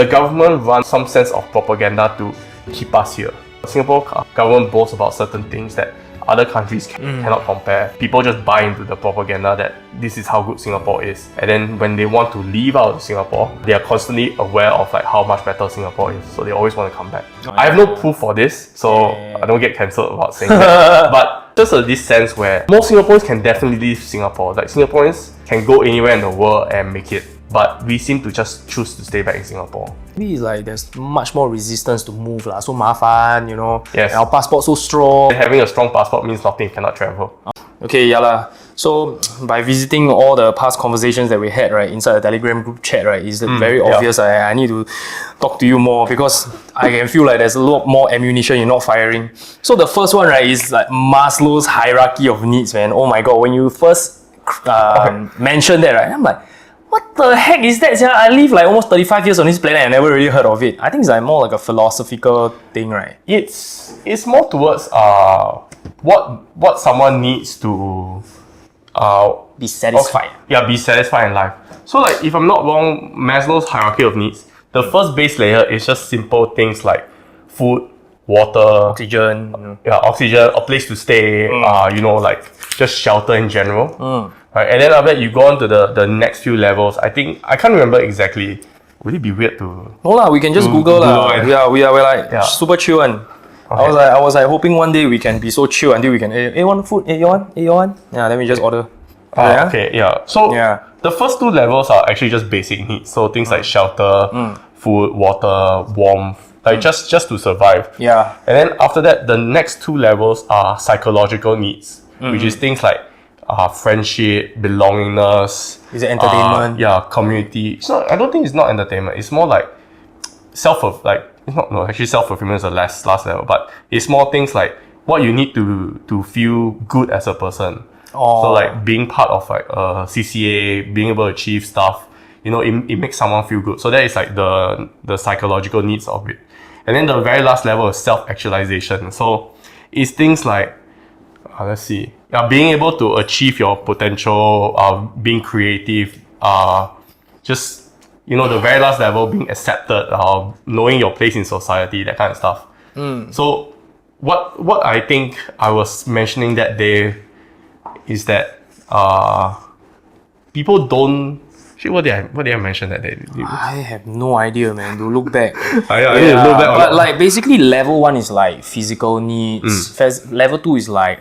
The government runs some sense of propaganda to keep us here. Singapore government boasts about certain things that other countries cannot compare. People just buy into the propaganda that this is how good Singapore is. And then when they want to leave out of Singapore, they are constantly aware of like how much better Singapore is. So they always want to come back. I have no proof for this, so I don't get cancelled about saying that. But just this sense where most Singaporeans can definitely leave Singapore. Like Singaporeans can go anywhere in the world and make it. But we seem to just choose to stay back in Singapore. Maybe it's like there's much more resistance to move lah. So mafan, you know. Yes. Our passport so strong. Having a strong passport means nothing cannot travel. Okay, yeah lah. So by visiting all the past conversations that we had, right, inside the Telegram group chat, right, it's very obvious. I need to talk to you more because I can feel like there's a lot more ammunition you're not firing. So the first one, right, is like Maslow's hierarchy of needs, man. Oh my god, when you first mentioned that, right, I'm like, what the heck is that? I live like almost 35 years on this planet and I never really heard of it. I think it's like more like a philosophical thing, right? It's more towards what someone needs to be satisfied. Be satisfied in life. So like if I'm not wrong, Maslow's hierarchy of needs, the first base layer is just simple things like food, water, oxygen, oxygen, a place to stay, like just shelter in general. Right, and then after that you go on to the next few levels. I think I can't remember exactly. Would it be weird to? No lah, we can just Google lah. We're like super chill one. Okay. I was like hoping one day we can be so chill until we can you want food? You want? Yeah, let me just order. So the first two levels are actually just basic needs. So things like shelter, food, water, warmth. Like just to survive. Yeah. And then after that, the next two levels are psychological needs, which is things like friendship, belongingness. Is it entertainment? Community. It's not. I don't think it's not entertainment. It's more like actually self-fulfillment is the last level. But it's more things like what you need to feel good as a person. So like being part of like a CCA, being able to achieve stuff. It makes someone feel good. So that is like the psychological needs of it. And then the very last level is self-actualization. So it's things like being able to achieve your potential, being creative, just the very last level, being accepted, knowing your place in society, that kind of stuff. So what I think I was mentioning that day is that people don't. What did I mention that day? I have no idea, man. To look back. I need to look back. But like basically, level 1 is like physical needs. Level 2 is like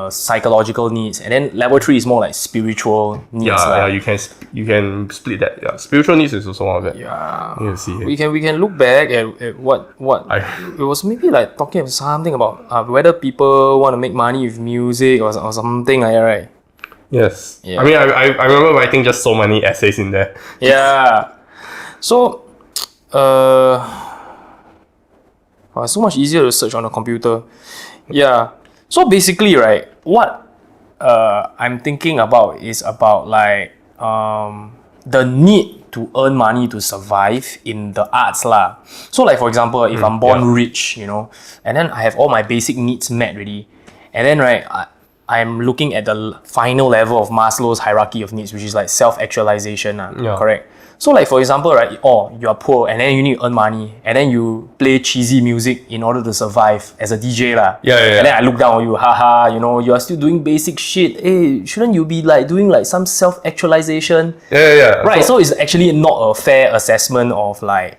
psychological needs, and then level 3 is more like spiritual needs. You can split that. Yeah, spiritual needs is also one of that. Yeah, you can see it. We can look back at what it was maybe like talking something about whether people want to make money with music or something like that, right? Yes. Yeah. I mean, I remember writing just so many essays in there. Yeah. So, it's so much easier to search on a computer. Yeah. So basically, right, what I'm thinking about is about like the need to earn money to survive in the arts lah. So like for example, if I'm born rich, and then I have all my basic needs met already, and then right, I'm looking at the final level of Maslow's hierarchy of needs, which is like self-actualization. Correct? So like for example, right, you are poor and then you need to earn money and then you play cheesy music in order to survive as a DJ lah. And then I look down on you, haha, you are still doing basic shit. Hey, shouldn't you be like doing like some self-actualization? Right, so it's actually not a fair assessment of like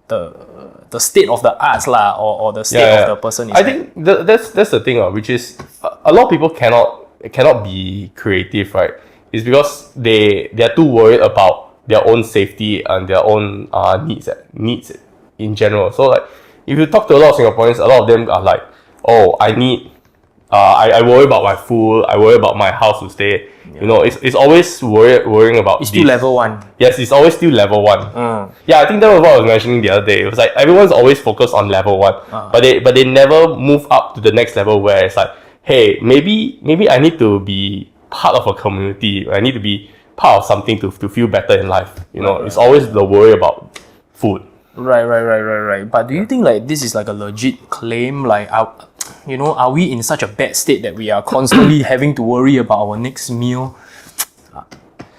the state of the arts lah, or the state of the person. I think that's the thing, which is a lot of people cannot be creative, right? It's because they are too worried about their own safety and their own needs in general. So like if you talk to a lot of Singaporeans, a lot of them are like, I worry about my food, I worry about my house to stay. It's always worrying about. It's still level 1. Yes, it's always still level 1. Yeah, I think that was what I was mentioning the other day. It was like everyone's always focused on level 1, but they never move up to the next level where it's like, hey, maybe I need to be part of a community. I need to be part of something to feel better in life. It's always the worry about food. Right. But do you think like this is like a legit claim? Like, are we in such a bad state that we are constantly having to worry about our next meal?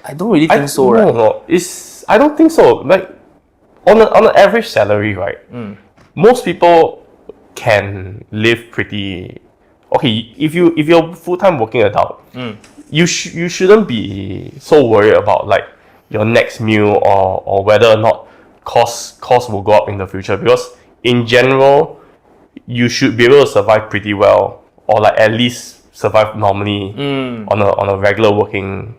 I don't really think so, right? No. I don't think so. Like, on an average salary, right? Most people can live pretty okay. If you're full-time working adult, you shouldn't be so worried about like your next meal or whether or not costs will go up in the future, because in general you should be able to survive pretty well, or like at least survive normally on a regular working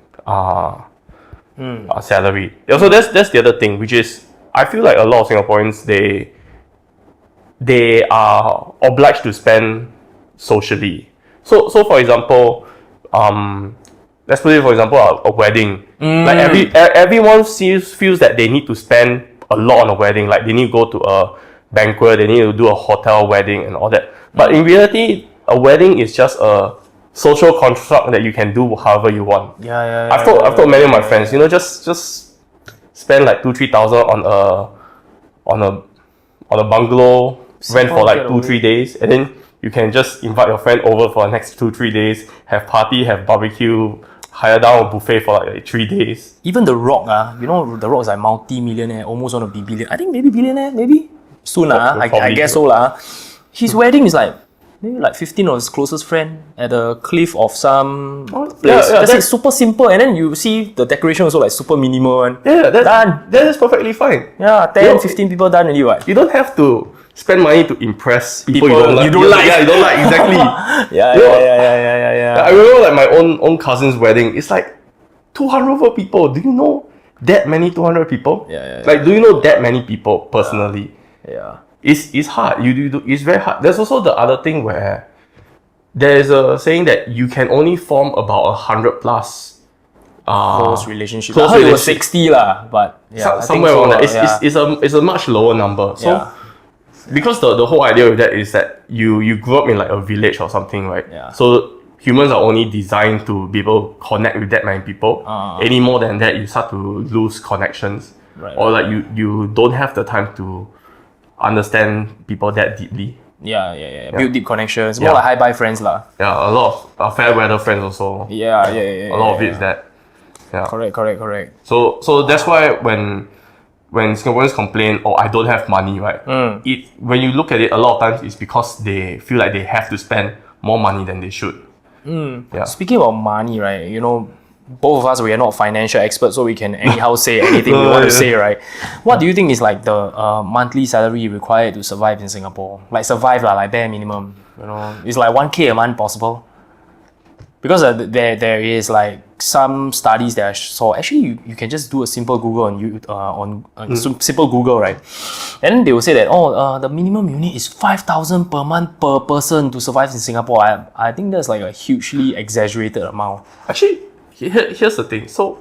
salary. Also, that's the other thing, which is I feel like a lot of Singaporeans they are obliged to spend socially. So for example, let's put it for example a wedding. Like everyone feels that they need to spend a lot on a wedding. Like they need to go to a banquet, they need to do a hotel wedding and all that. But in reality, a wedding is just a social construct that you can do however you want. I've told many of my friends, just spend like 2,000-3,000 on a bungalow, rent for like 2-3 days, and then you can just invite your friend over for the next 2-3 days, have party, have barbecue, hire down a buffet for like 3 days. Even The Rock, The Rock is like multi-millionaire, almost want to be billionaire. I think maybe billionaire, maybe soon. I guess so. His wedding is like maybe like 15 of his closest friend at the cliff of some place. That's super simple, and then you see the decoration also like super minimal one. Done. That is perfectly fine. 10-15 people done already. What? You don't have to spend money to impress people you don't like. Yeah, you don't like, exactly. I remember like my own cousin's wedding. It's like 200 over people. Do you know that many 200 people? Like, do you know that many people personally? It's hard. It's very hard. There's also the other thing where there's a saying that you can only form about 100 plus close relationships. I heard it was 60 but somewhere around that. It's a much lower number. So because the whole idea of that is that you grew up in like a village or something, right? So humans are only designed to be able to connect with that many people. Any more than that, you start to lose connections, or like you don't have the time to understand people that deeply. Build deep connections. More like hi-bye friends lah. A lot of fair weather friends also. A lot of it is that. Correct. So that's why when Singaporeans complain, I don't have money, right? When you look at it, a lot of times it's because they feel like they have to spend more money than they should. Speaking about money, right? Both of us, we are not financial experts, so we can anyhow say anything we want to say, right? What do you think is like the monthly salary required to survive in Singapore? Like survive like bare minimum, It's like 1K a month possible? Because there is like some studies that I saw. Actually, you can just do a simple Google simple Google, right? And then they will say that the minimum you need is 5,000 per month per person to survive in Singapore. I think that's like a hugely exaggerated amount. Actually, here's the thing. So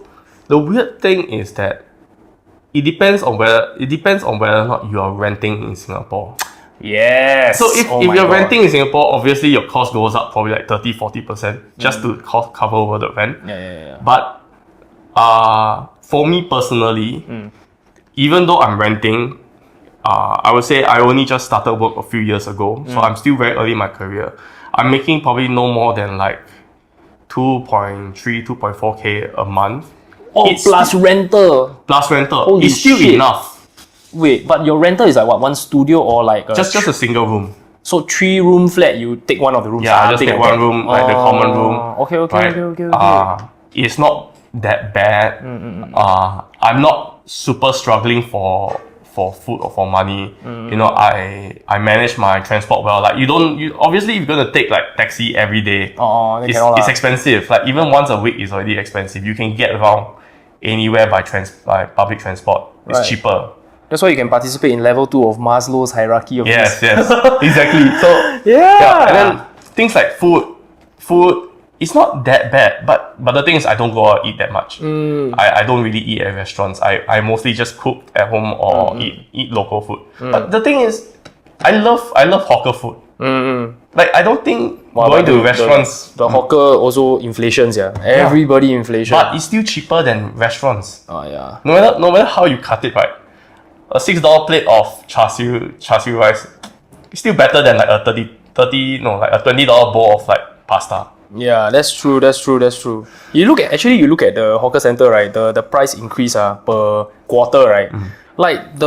the weird thing is that it depends on whether or not you are renting in Singapore. Yes. So if you're renting in Singapore, obviously your cost goes up probably like 30-40% just to cover over the rent. But for me personally, even though I'm renting, I would say I only just started work a few years ago, so I'm still very early in my career. I'm making probably no more than like 2.4K a month. Plus rental. Holy it's still enough. Wait, but your rental is like what, one studio or like just a single room? So 3-room flat, you take one of the rooms. I just take one room, like the common room. Okay. It's not that bad. I'm not super struggling for food or for money. I manage my transport well. Like obviously if you're gonna take like taxi every day, it's expensive. Like even once a week is already expensive. You can get around anywhere by public transport. It's cheaper. That's why you can participate in level 2 of Maslow's hierarchy of Yes, exactly. So and then things like food, it's not that bad. But the thing is, I don't go out eat that much. I don't really eat at restaurants. I mostly just cook at home or eat local food. But the thing is, I love hawker food. Like I don't think going to restaurants. The hawker also inflation, Everybody inflation. But it's still cheaper than restaurants. No matter how you cut it, right? A $6 plate of char siu rice is still better than like a like a $20 bowl of like pasta. Yeah, that's true. You look at the hawker center, right? The price increase per quarter, right? Like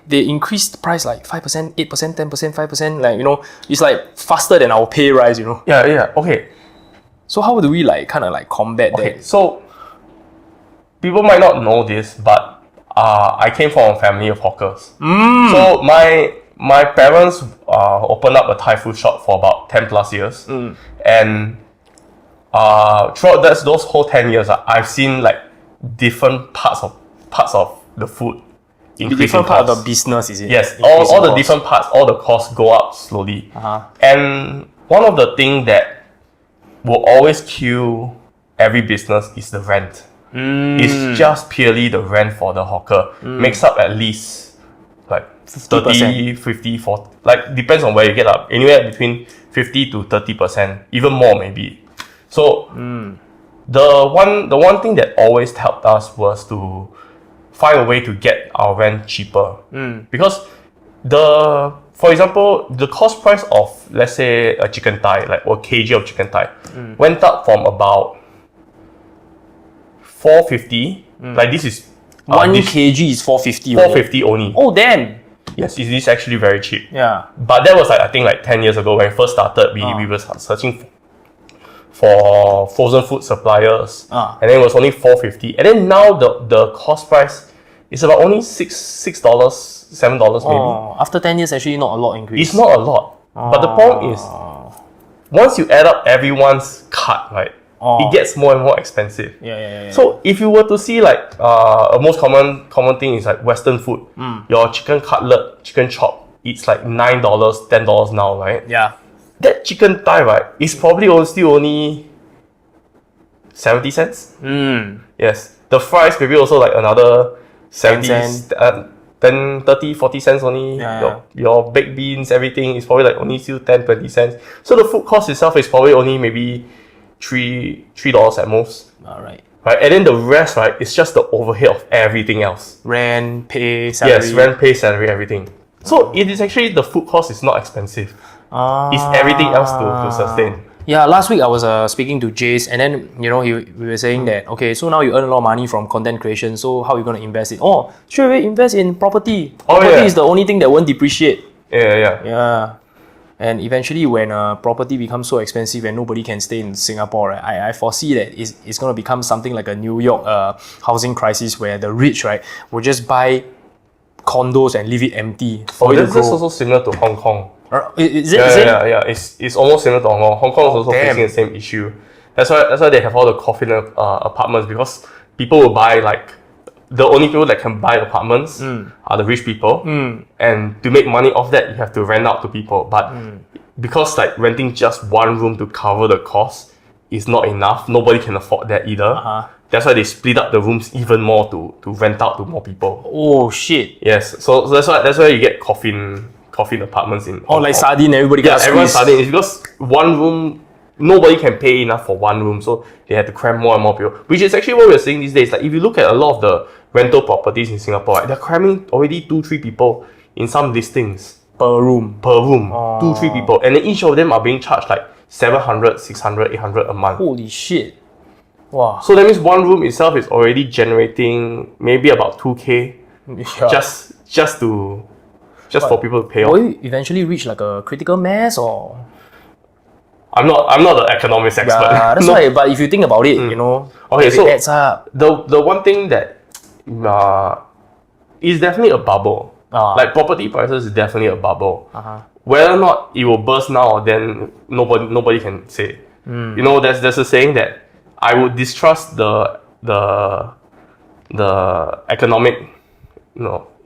they increased the price like 5%, 8%, 10%, 5%. Like, you know, it's like faster than our pay rise, you know. Yeah. Okay. So how do we like kind of like combat that? So people might not know this, but I came from a family of hawkers. So my parents opened up a Thai food shop for about 10 plus years, and throughout those whole 10 years, I've seen like different parts of the food increasing. Different part of the business, is it? Yes, all the different parts, all the costs go up slowly. And one of the things that will always kill every business is the rent. It's just purely the rent for the hawker. Makes up at least like 30, 50, 40, like depends on where you get up. Anywhere between 50 to 30%, even more maybe. So the one thing that always helped us was to find a way to get our rent cheaper. Because for example, the cost price of, let's say, a chicken thigh, like or kg of chicken thigh, went up from about 450. Like this is 1 kg is 450. 450 only. Oh damn! Yes, it is actually very cheap. Yeah. But that was like, I think like 10 years ago when we first started, we were searching for frozen food suppliers, and then it was only 450. And then now the cost price is about only $6, $7 maybe. After 10 years, actually not a lot increase. It's not a lot. But the problem is, once you add up everyone's cut, right, it gets more and more expensive. Yeah. So if you were to see like a most common thing is like Western food, your chicken cutlet, chicken chop, it's like $9, $10 now, right? Yeah. That chicken thigh, right, is probably still only 70 cents. Yes. The fries maybe also like another 70 cents. 10, 30, 40 cents only. Your baked beans, everything is probably like only still 10, 20 cents. So the food cost itself is probably only maybe $3 at most. Alright. Right? And then the rest, right, is just the overhead of everything else. Rent, pay, salary. Yes, rent, pay, salary, everything. So it is actually, the food cost is not expensive. It's everything else to sustain. Yeah, last week I was speaking to Jace, and then we were saying that, okay, so now you earn a lot of money from content creation, so how are you going to invest it? Oh, straight away invest in property. Property is the only thing that won't depreciate. Yeah. And eventually when property becomes so expensive and nobody can stay in Singapore, right, I foresee that it's going to become something like a New York housing crisis where the rich, right, will just buy condos and leave it empty. This is also similar to Hong Kong. Is it? Yeah. It's almost similar to Hong Kong. Hong Kong is also facing the same issue. That's why they have all the coffin apartments, because people will buy, like, the only people that can buy apartments are the rich people, and to make money off that, you have to rent out to people. But because like renting just one room to cover the cost is not enough, nobody can afford that either. That's why they split up the rooms even more to rent out to more people. Oh shit! Yes, so that's why you get coffin apartments in Hong Kong. Like sardine, everybody gets everyone's sardine. It's because one room, nobody can pay enough for one room, so they had to cram more and more people. Which is actually what we're seeing these days. Like if you look at a lot of the rental properties in Singapore, right, they're cramming already 2-3 people in some listings per room. 2-3 people, and then each of them are being charged like 700, 600, 800 a month. Holy shit! Wow. So that means one room itself is already generating maybe about 2K just for people to pay off. Will you eventually reach like a critical mass, or? I'm not an economics expert. Yeah, that's right. But if you think about it, okay, so it adds up. The one thing that is definitely a bubble. Like property prices is definitely a bubble. Whether or not it will burst now, then nobody can say. There's a saying that I would distrust the economic,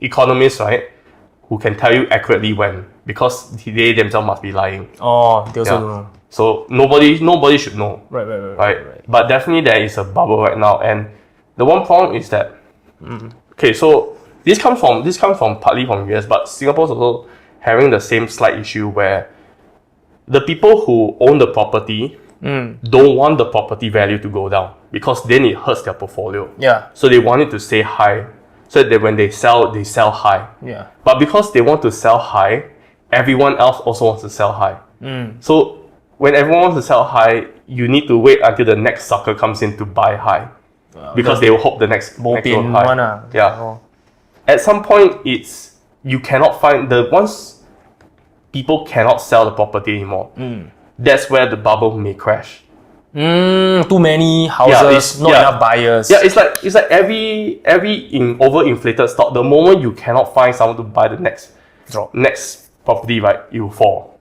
economists, right, who can tell you accurately when, because they themselves must be lying. They also don't know. So nobody should know. Right. But definitely there is a bubble right now, and the one problem is that okay, so this comes from partly from US, but Singapore's also having the same slight issue where the people who own the property don't want the property value to go down, because then it hurts their portfolio. Yeah. So they want it to stay high, so that when they sell high. Yeah. But because they want to sell high, everyone else also wants to sell high. So when everyone wants to sell high, you need to wait until the next sucker comes in to buy high, because they will hope the next goes high. Yeah. at some point you cannot find once people cannot sell the property anymore. That's where the bubble may crash. Too many houses, not enough buyers. Yeah, it's like every overinflated stock. The moment you cannot find someone to buy the next property, right, you fall.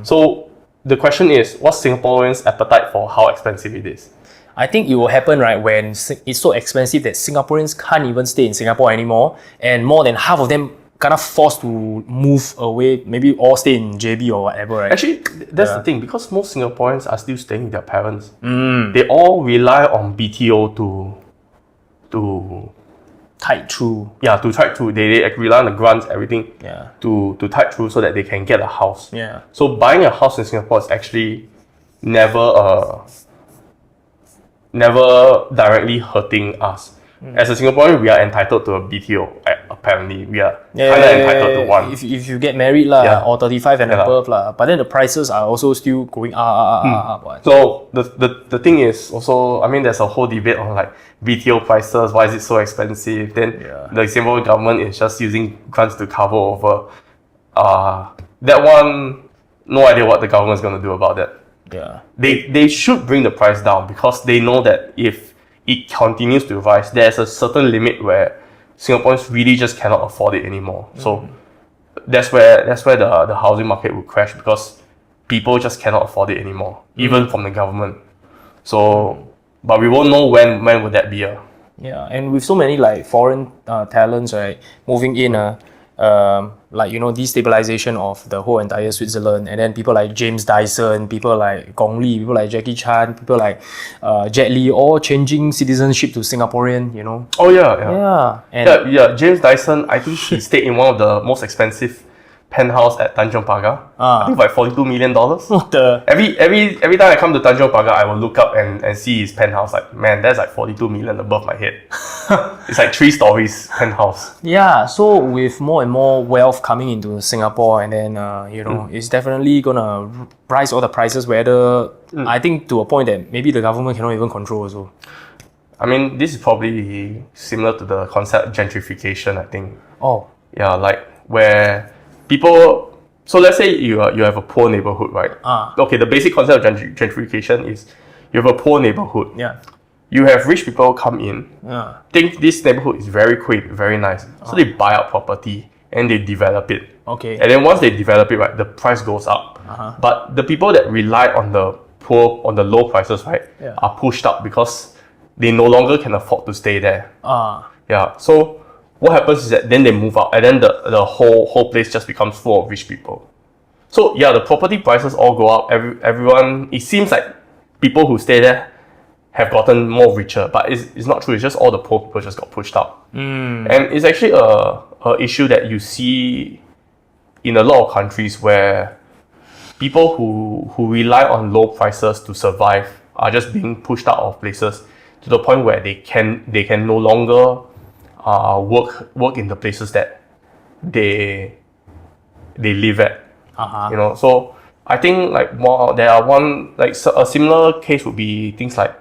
So the question is, what's Singaporeans' appetite for how expensive it is? I think it will happen, right, when it's so expensive that Singaporeans can't even stay in Singapore anymore, and more than half of them kind of forced to move away, maybe all stay in JB or whatever, right? Actually, that's the thing, because most Singaporeans are still staying with their parents. They all rely on BTO to tide through. Yeah, to tide through. They rely on the grants, everything, Yeah. to tide through so that they can get a house. Yeah. So buying a house in Singapore is actually never directly hurting us. As a Singaporean, we are entitled to a BTO. Apparently, we are kind of entitled to one. If you get married or 35 and above but then the prices are also still going up. So the thing is also, I mean, there's a whole debate on like BTO prices. Why is it so expensive? Then the Singapore government is just using grants to cover over. That one, no idea what the government is going to do about that. Yeah. They should bring the price down, because they know that if it continues to rise, there's a certain limit where Singaporeans really just cannot afford it anymore. So that's where the housing market will crash, because people just cannot afford it anymore, even from the government. So, but we won't know when would that be. Yeah, and with so many like foreign talents, right, moving in, like, destabilization of the whole entire Switzerland, and then people like James Dyson, people like Gong Li, people like Jackie Chan, people like Jet Li, all changing citizenship to Singaporean, Oh yeah. And James Dyson, I think he stayed in one of the most expensive penthouse at Tanjong Pagar. I think like $42 million. What the? Every time I come to Tanjong Pagar, I will look up and see his penthouse. Like, man, that's like 42 million above my head. It's like 3 stories penthouse. Yeah, so with more and more wealth coming into Singapore, and then it's definitely gonna rise all the prices. Whether I think to a point that maybe the government cannot even control also. I mean, this is probably similar to the concept gentrification, I think. Oh. Yeah, like where people. So let's say you have a poor neighborhood, right? Okay, the basic concept of gentrification is you have a poor neighborhood. Yeah. You have rich people come in, think this neighborhood is very quaint, very nice. So they buy out property and they develop it. Okay. And then once they develop it, right, the price goes up. But the people that rely on the low prices, right, are pushed up because they no longer can afford to stay there. Yeah. So what happens is that then they move out, and then the whole place just becomes full of rich people. So yeah, the property prices all go up. Everyone, it seems like people who stay there have gotten more richer, but it's not true. It's just all the poor people just got pushed out. And it's actually a issue that you see in a lot of countries where people who rely on low prices to survive are just being pushed out of places to the point where they can no longer work in the places that they live at. So I think like a similar case would be things like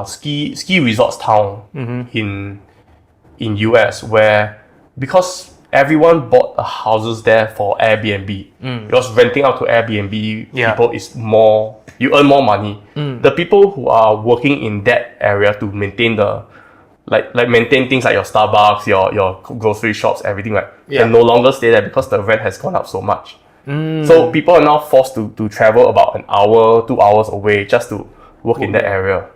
ski resorts town in US, where because everyone bought houses there for Airbnb, because renting out to Airbnb people is more, you earn more money. The people who are working in that area to maintain the maintain things like your Starbucks, your grocery shops, everything, can no longer stay there because the rent has gone up so much. So people are now forced to travel about an hour, 2 hours away just to work in that area.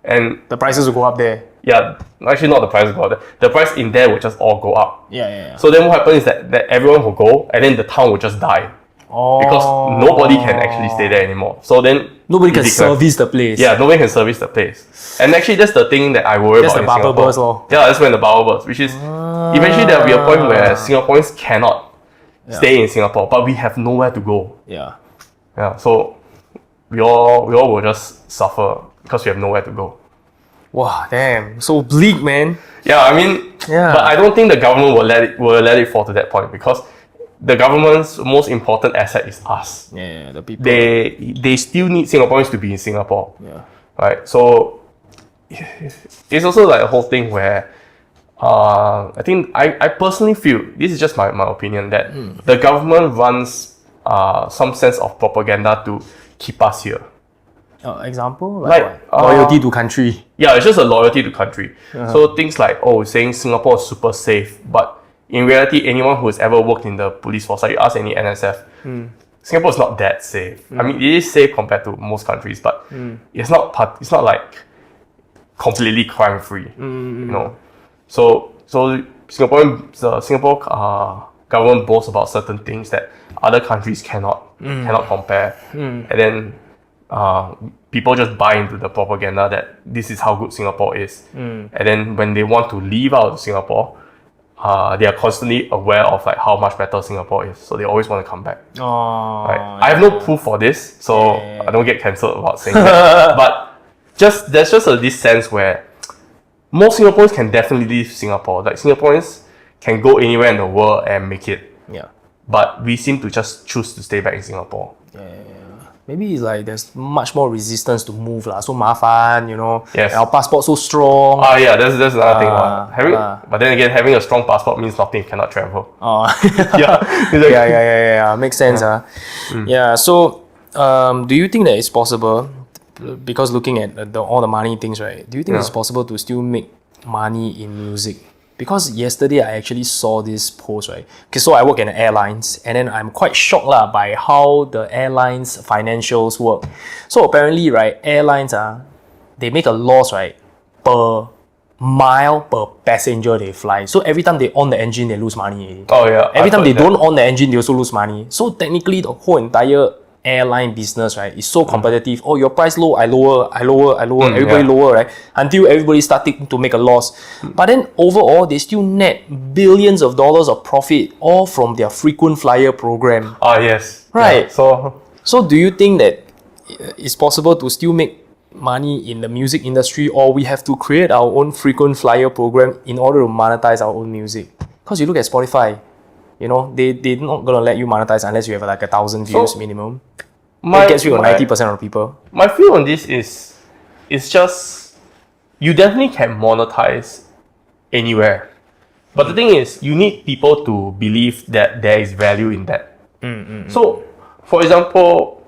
And the prices will go up there. Yeah, actually not the price will go up there. The price in there will just all go up. Yeah. So then what happens is that everyone will go, and then the town will just die. Because nobody can actually stay there anymore. So then nobody can service the place. Yeah, nobody can service the place. And actually that's the thing that I worry about in Singapore. That's the bubble burst. Yeah, that's when the bubble burst, which is eventually there will be a point where Singaporeans cannot stay in Singapore, but we have nowhere to go. Yeah. So we all will just suffer because we have nowhere to go. Wow, damn, so bleak, man. Yeah, I mean, but I don't think the government will let it fall to that point, because the government's most important asset is us. Yeah, the people. They still need Singaporeans to be in Singapore. Yeah. Right. So it's also like a whole thing where I think I personally feel, this is just my opinion, that the government runs some sense of propaganda to keep us here. Example? Like, what? Loyalty to country. Yeah, it's just a loyalty to country. So things like, saying Singapore is super safe, but in reality, anyone who has ever worked in the police force, like you ask any NSF, Singapore is not that safe. I mean, it is safe compared to most countries, but it's not like completely crime free. You know, so Singapore government boasts about certain things that other countries cannot compare, and then people just buy into the propaganda that this is how good Singapore is, and then when they want to leave out of Singapore, they are constantly aware of like how much better Singapore is, so they always want to come back. Right? I have no proof for this, so I don't get cancelled about saying that. But there's just this sense where most Singaporeans can definitely leave Singapore. Like Singaporeans can go anywhere in the world and make it. Yeah. But we seem to just choose to stay back in Singapore. Maybe it's like there's much more resistance to move lah. So mafan, you know. Yes. Our passport so strong. Yeah, that's another thing. But then again, having a strong passport means nothing cannot travel. Yeah. Makes sense. Yeah. So, do you think that it's possible? Because looking at all the money things, right? Do you think it's possible to still make money in music? Because yesterday I actually saw this post, right? Okay, so I work in the airlines, and then I'm quite shocked by how the airlines financials work. So apparently, right, airlines they make a loss, right, per mile per passenger they fly. So every time they on the engine, they lose money. Every time they don't on the engine, they also lose money. So technically, the whole entire airline business, right, is so competitive. Your price low, I lower, everybody lower, right? Until everybody starting to make a loss. But then overall, they still net billions of dollars of profit, all from their frequent flyer program. Yes. Right. Yeah, so do you think that it's possible to still make money in the music industry, or we have to create our own frequent flyer program in order to monetize our own music? Because you look at Spotify, you know, they're not gonna let you monetize unless you have like 1,000 views minimum. It gets you 90% of people. My view on this is, it's just, you definitely can monetize anywhere. But the thing is, you need people to believe that there is value in that. So, for example,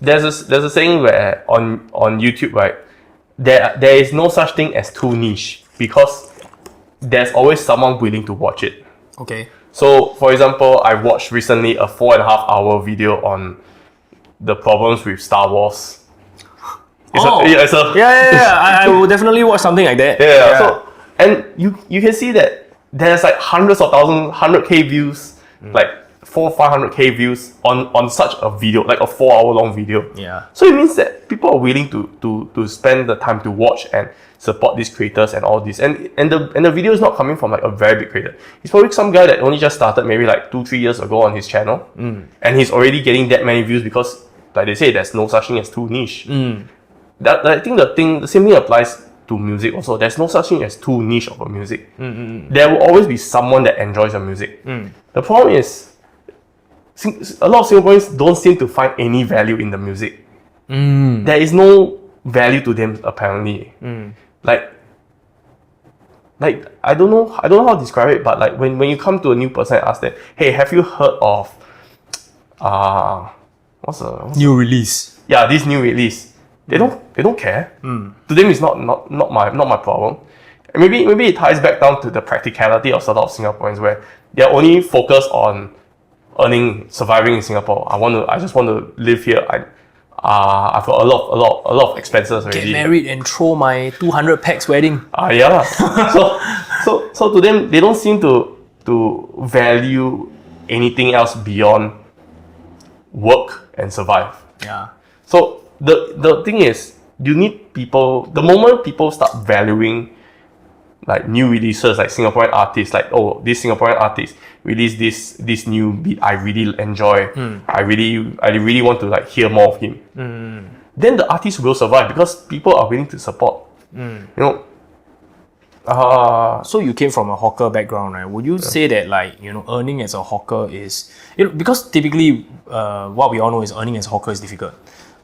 there's a saying where on YouTube, right, there is no such thing as too niche, because there's always someone willing to watch it. Okay. So, for example, I watched recently a 4.5-hour video on the problems with Star Wars. I will definitely watch something like that. So, and you can see that there's like hundreds of thousands, 100k views, like 400-500k views on such a video, like a 4-hour long video. Yeah. So it means that people are willing to spend the time to watch and support these creators and all this. And the video is not coming from like a very big creator. It's probably some guy that only just started maybe like 2-3 years ago on his channel. And he's already getting that many views because, like they say, there's no such thing as too niche. I think the same thing applies to music also. There's no such thing as too niche of a music. There will always be someone that enjoys your music. The problem is, a lot of Singaporeans don't seem to find any value in the music. There is no value to them apparently. Like I don't know how to describe it, but like when you come to a new person and ask them, hey, have you heard of what's new release? Yeah, this new release. They don't care. To them, it's not my problem. And maybe it ties back down to the practicality of a lot of Singaporeans, where they're only focused on surviving in Singapore. I just want to live here. I've got a lot of expenses already. Get married and throw my 200 pax wedding. So to them, they don't seem to value anything else beyond work and survive. Yeah. So the thing is, you need people. The moment people start valuing like new releases, like Singaporean artists, like, oh, this Singaporean artist released this new beat I really enjoy. I really want to like hear more of him. Then the artist will survive because people are willing to support. You know. So you came from a hawker background, right? Would you say that like, you know, earning as a hawker is, you know, because typically what we all know is earning as a hawker is difficult.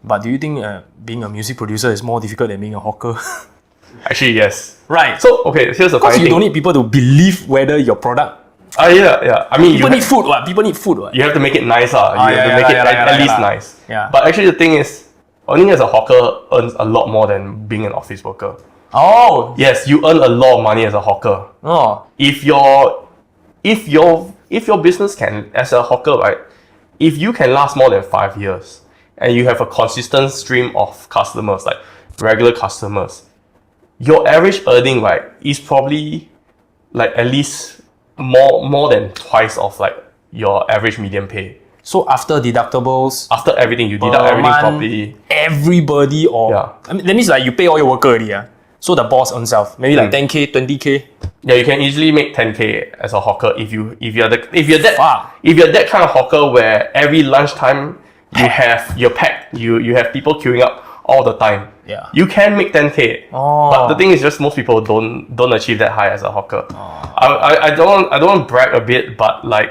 But do you think being a music producer is more difficult than being a hawker? Actually, yes. Right. So, okay, here's the Because funny you thing. don't need people to believe whether your product. Yeah. I mean, People need food, what? People need food, what? you have to make it nice. You have to make it at least nice. Yeah. But actually, the thing is, earning as a hawker earns a lot more than being an office worker. Oh. Yes, you earn a lot of money as a hawker. Oh. If your business can, as a hawker, right, if you can last more than 5 years and you have a consistent stream of customers, like regular customers, your average earning, right, is probably like at least more than twice of like your average median pay. So after deductibles, After everything, you deduct per everything month, properly. everybody I mean, that means like you pay all your worker already, yeah. So the boss himself, maybe like 10k, 20k. Yeah, you can easily make 10k as a hawker if you're that kind of hawker where every lunchtime you're packed, you have people queuing up all the time. Yeah. You can make 10k. Oh. But the thing is just most people don't achieve that high as a hawker. I don't want to brag a bit, but like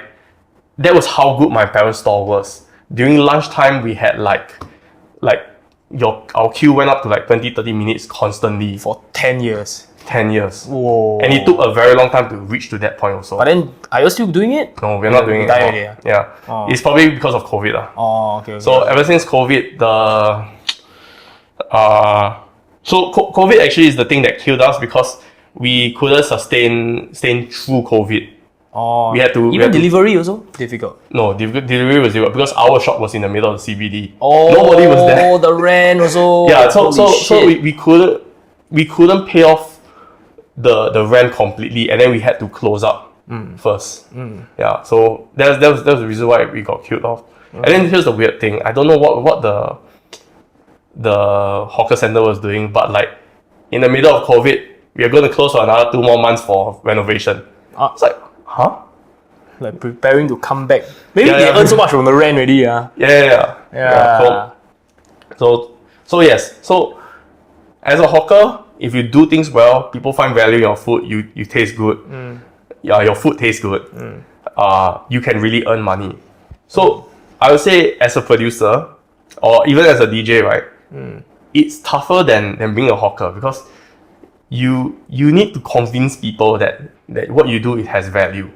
that was how good my parents' store was. During lunchtime we had like our queue went up to like 20-30 minutes constantly For 10 years. 10 years. Whoa. And it took a very long time to reach to that point also. But then, are you still doing it? No, we're not doing it Die anymore. already, Yeah. Oh. It's probably because of COVID. Oh, okay. So ever since COVID, COVID actually is the thing that killed us because we couldn't stay through COVID. We had to delivery also difficult. No, delivery was difficult because our shop was in the middle of the CBD. Oh, nobody was there. Oh, the rent also. Yeah, so Holy we couldn't pay off the rent completely, and then we had to close up first. Yeah, so that was the reason why we got killed off. And then here's the weird thing: I don't know what the hawker center was doing, but like in the middle of COVID, we are going to close for another 2 more months for renovation. It's like, huh? like preparing to come back. Maybe Yeah, they yeah. earn so much from the rent already. Yeah. So yes. So as a hawker, if you do things well, people find value in your food. You taste good. Yeah, your food tastes good. You can really earn money. So I would say, as a producer, or even as a DJ, right, it's tougher than being a hawker because you need to convince people that what you do, it has value.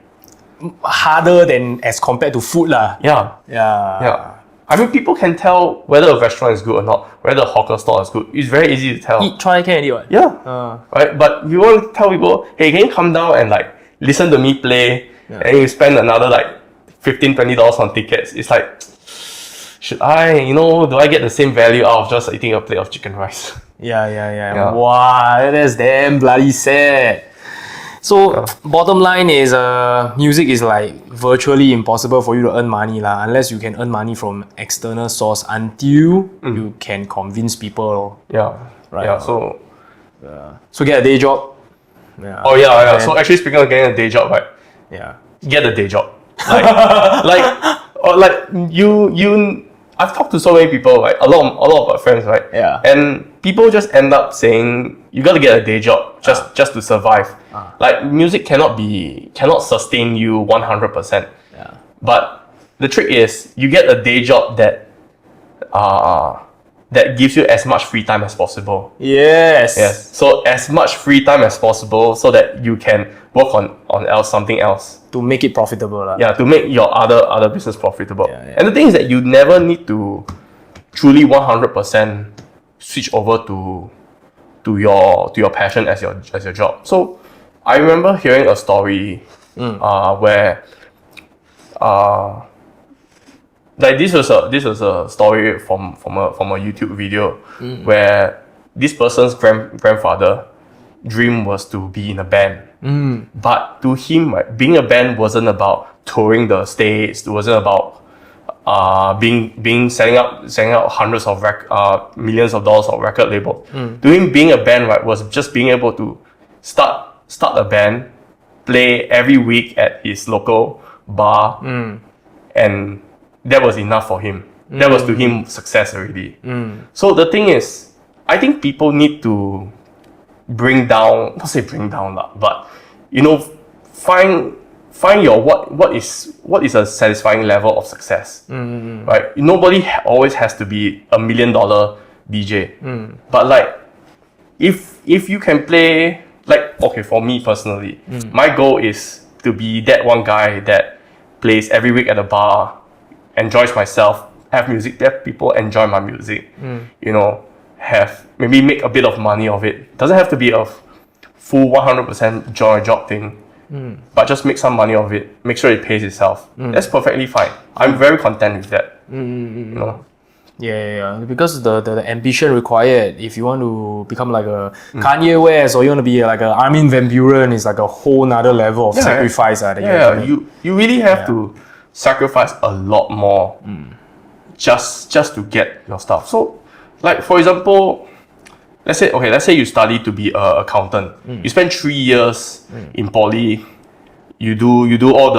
Harder than as compared to food lah. Yeah. I mean, people can tell whether a restaurant is good or not, whether a hawker store is good. It's very easy to tell. Eat, try, can already what? Yeah. Right? But you want to tell people, hey, can you come down and like listen to me play, and you spend another like $15-20 on tickets? It's like, should I, do I get the same value out of just eating a plate of chicken rice? Yeah. Wow, that's damn bloody sad. So bottom line is, music is like virtually impossible for you to earn money lah, unless you can earn money from external source until you can convince people. Yeah. Right. Yeah. So get a day job. Yeah. Oh yeah. And so actually, speaking of getting a day job, right? Yeah. Get a day job. I've talked to so many people, like a lot of our friends, right? Yeah. And people just end up saying you gotta get a day job just to survive. Like music cannot sustain you 100%. Yeah. But the trick is you get a day job that gives you as much free time as possible. Yes. So as much free time as possible so that you can work on something else. To make it profitable lah. Yeah, to make your other business profitable. Yeah. And the thing is that you never need to truly 100% switch over to your passion as your job. So I remember hearing a story where like this was a story from a YouTube video where this person's grandfather dream was to be in a band. But to him, right, being a band wasn't about touring the states. It wasn't about selling out hundreds of millions of dollars of record label. To him, being a band, right, was just being able to start a band, play every week at his local bar, and that was enough for him. That was to him success already. So the thing is, I think people need to not say bring down, but find your what is a satisfying level of success. Right? Nobody always has to be $1 million DJ. But like if you can play, like, okay, for me personally, my goal is to be that one guy that plays every week at a bar, enjoys myself, have music that people enjoy my music, you know, maybe make a bit of money of it. Doesn't have to be a full 100% job thing, but just make some money of it, make sure it pays itself. That's perfectly fine. I'm very content with that. You know. Yeah. Because the ambition required, if you want to become like a Kanye West or you want to be like a Armin van Buren, is like a whole nother level of sacrifice. You really have to sacrifice a lot more just to get your stuff. So, like, for example, let's say you study to be an accountant. You spend 3 years in poly. You do all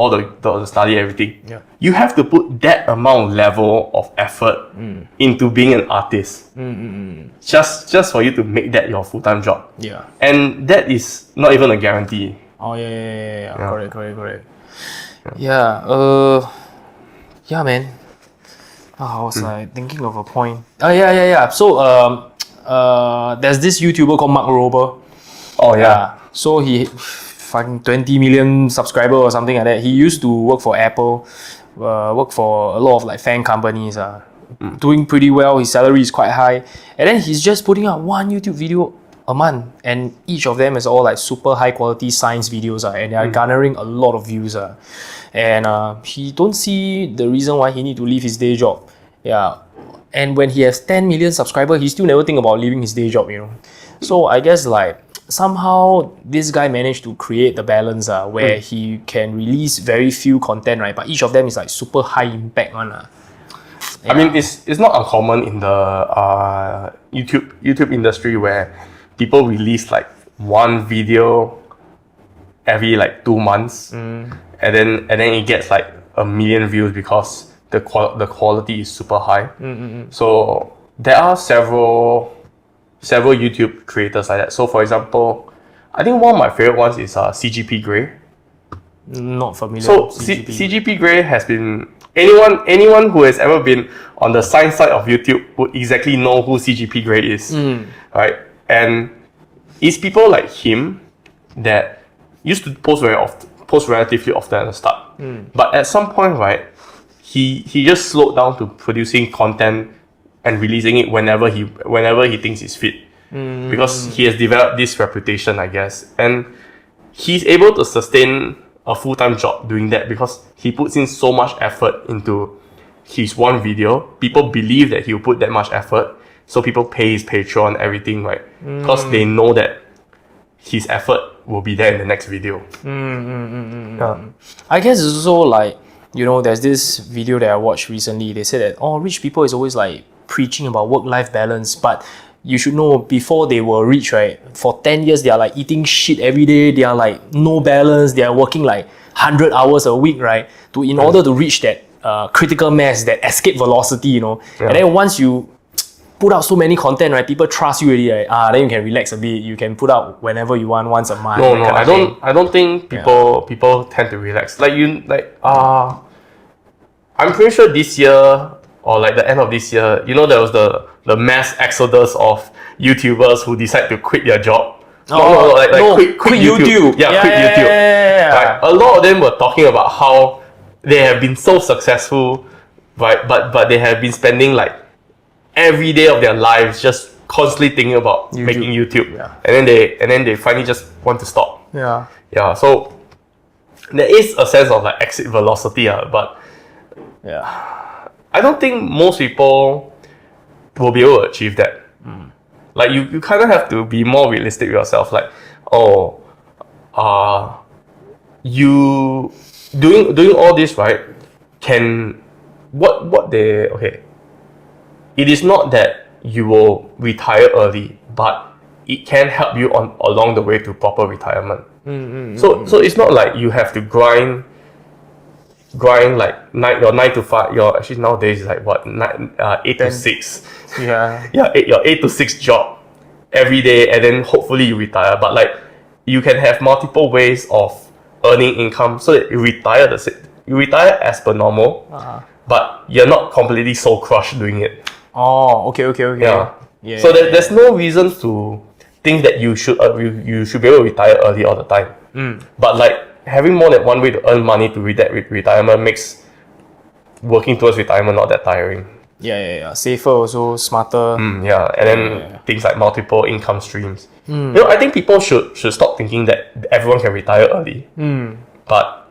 the study, everything. Yeah. You have to put that amount level of effort into being an artist. Just for you to make that your full-time job. Yeah. And that is not even a guarantee. Oh yeah. Correct. Yeah, man. I was like thinking of a point. Yeah. So there's this YouTuber called Mark Rober. Oh yeah. So he fucking 20 million subscriber or something like that. He used to work for Apple, work for a lot of like fan companies. Doing pretty well. His salary is quite high, and then he's just putting out one YouTube video a month, and each of them is all like super high quality science videos, and they are garnering a lot of views. And he don't see the reason why he need to leave his day job. Yeah. And when he has 10 million subscribers, he still never think about leaving his day job, you know. So I guess like somehow this guy managed to create the balance where he can release very few content, right? But each of them is like super high impact one. I mean, it's not uncommon in the YouTube industry where people release like one video every like 2 months, and then it gets like 1 million views because the quality is super high. So there are several YouTube creators like that. So for example, I think one of my favorite ones is CGP Grey. Not familiar. So CGP Grey has been anyone who has ever been on the science side of YouTube would exactly know who CGP Grey is, right? And it's people like him that used to post relatively often at the start, but at some point, right, he just slowed down to producing content and releasing it whenever he thinks it's fit, because he has developed this reputation, I guess, and he's able to sustain a full-time job doing that because he puts in so much effort into his one video. People believe that he'll put that much effort, so people pay his Patreon, everything, right? Because they know that his effort will be there in the next video. I guess it's also like, you know, there's this video that I watched recently. They said that rich people is always like preaching about work-life balance, but you should know before they were rich, right? For 10 years, they are like eating shit every day. They are like no balance. They are working like 100 hours a week, right? In order to reach that critical mass, that escape velocity, you know. Yeah. And then once you put out so many content, right? People trust you already, right? Then you can relax a bit. You can put out whenever you want, once a month. No, I don't think people tend to relax. I'm pretty sure this year or like the end of this year, you know, there was the mass exodus of YouTubers who decide to quit their job. Quit YouTube. Yeah, quit YouTube. Yeah. Right? A lot of them were talking about how they have been so successful, right? But they have been spending like every day of their lives just constantly thinking about making YouTube. Yeah. And then they finally just want to stop. Yeah. Yeah. So there is a sense of like exit velocity, but I don't think most people will be able to achieve that. Like you kind of have to be more realistic with yourself. Like, you doing all this, right? It is not that you will retire early, but it can help you along the way to proper retirement. So it's not like you have to grind like your 9 to 5. Your actually nowadays is like what 8 to 6. Your 8 to 6 job every day, and then hopefully you retire. But like you can have multiple ways of earning income, so that you retire as per normal, but you're not completely soul crushed doing it. Okay. Yeah. So there's no reason to think that you should be able to retire early all the time. But like having more than one way to earn money to retirement makes working towards retirement not that tiring. Yeah. Safer also, smarter. And then things like multiple income streams. I think people should stop thinking that everyone can retire early. But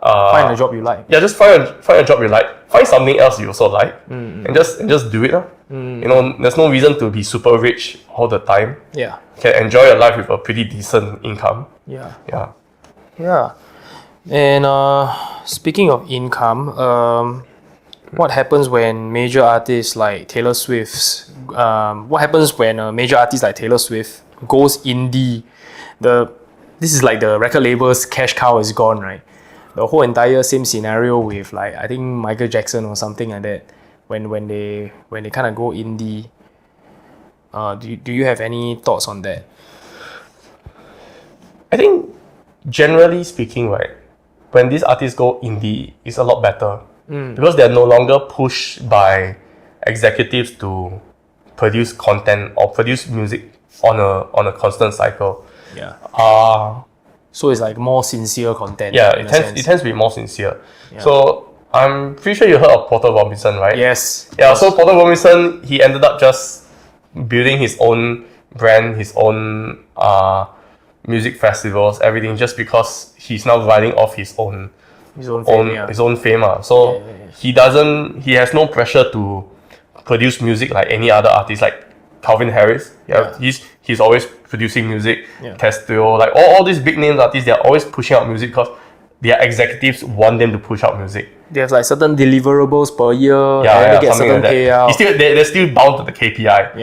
find a job you like. Yeah, just find a job you like. Find something else you also like, and just do it. There's no reason to be super rich all the time. Yeah. You can enjoy your life with a pretty decent income. Yeah. And speaking of income, what happens when major artists like Taylor Swift? What happens when a major artist like Taylor Swift goes indie? This is like the record label's cash cow is gone, right? The whole entire same scenario with like I think Michael Jackson or something like that. When they kind of go indie. Do you have any thoughts on that? I think generally speaking, right, when these artists go indie, it's a lot better because they're no longer pushed by executives to produce content or produce music on a constant cycle. So it's like more sincere content. It tends to be more sincere. So I'm pretty sure you heard of Porter Robinson, right? Yes. So Porter Robinson, he ended up just building his own brand, his own music festivals, everything, just because he's now riding off his own fame. So he has no pressure to produce music like any other artist, like Calvin Harris. He's always producing music. Castillo, like all these big name artists, they're always pushing out music because their executives want them to push out music. They have like certain deliverables per year. They get certain like payout. They're still bound to the KPI.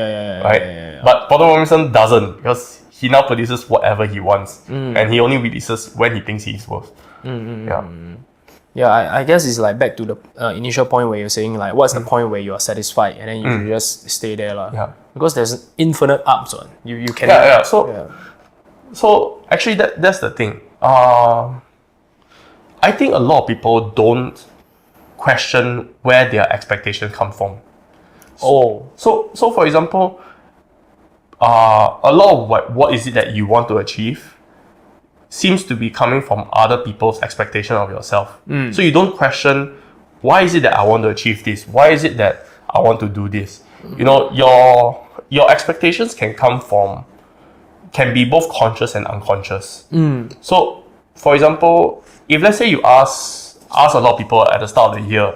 Right? But Porter Robinson doesn't, because he now produces whatever he wants, and he only releases when he thinks he's worth. I guess it's like back to the initial point where you're saying like, what's the point where you are satisfied, and then you just stay there because there's infinite ups on you can. So actually that's the thing. I think a lot of people don't question where their expectations come from. So for example, a lot of what is it that you want to achieve seems to be coming from other people's expectation of yourself. So you don't question, why is it that I want to achieve this? Why is it that I want to do this? Your expectations can be both conscious and unconscious. So for example, if let's say you ask a lot of people at the start of the year,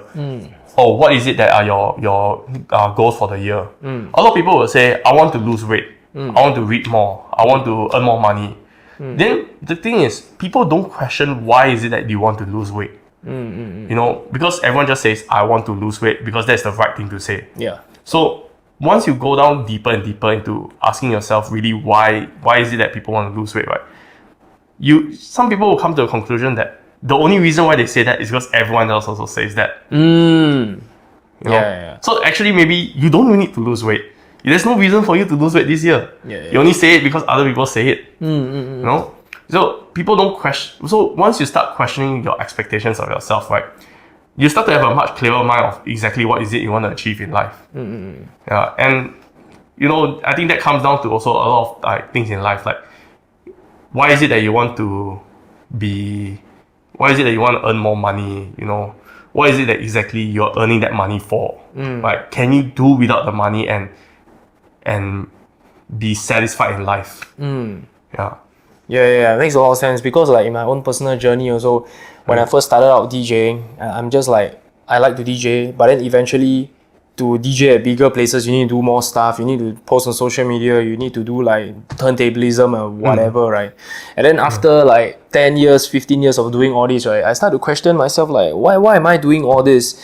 what is it that are your goals for the year? A lot of people will say, I want to lose weight, I want to read more, I want to earn more money. Then the thing is, people don't question why is it that you want to lose weight. Because everyone just says, I want to lose weight because that's the right thing to say. So once you go down deeper and deeper into asking yourself really why is it that people want to lose weight, right? Some people will come to a conclusion that the only reason why they say that is because everyone else also says that. So actually maybe you don't really need to lose weight. There's no reason for you to lose weight this year. You only say it because other people say it. So people don't question. So once you start questioning your expectations of yourself, right, you start to have a much clearer mind of exactly what is it you want to achieve in life. And I think that comes down to also a lot of things in life, like why is it that you want to earn more money? What is it that exactly you're earning that money for? Like, can you do without the money and be satisfied in life? Makes a lot of sense, because like in my own personal journey also, when I first started out DJing, I'm just like, I like to DJ, but then eventually to DJ at bigger places, you need to do more stuff, you need to post on social media, you need to do like turntablism or whatever, right? And then after like 10 years, 15 years of doing all this, right, I start to question myself, like, why am I doing all this?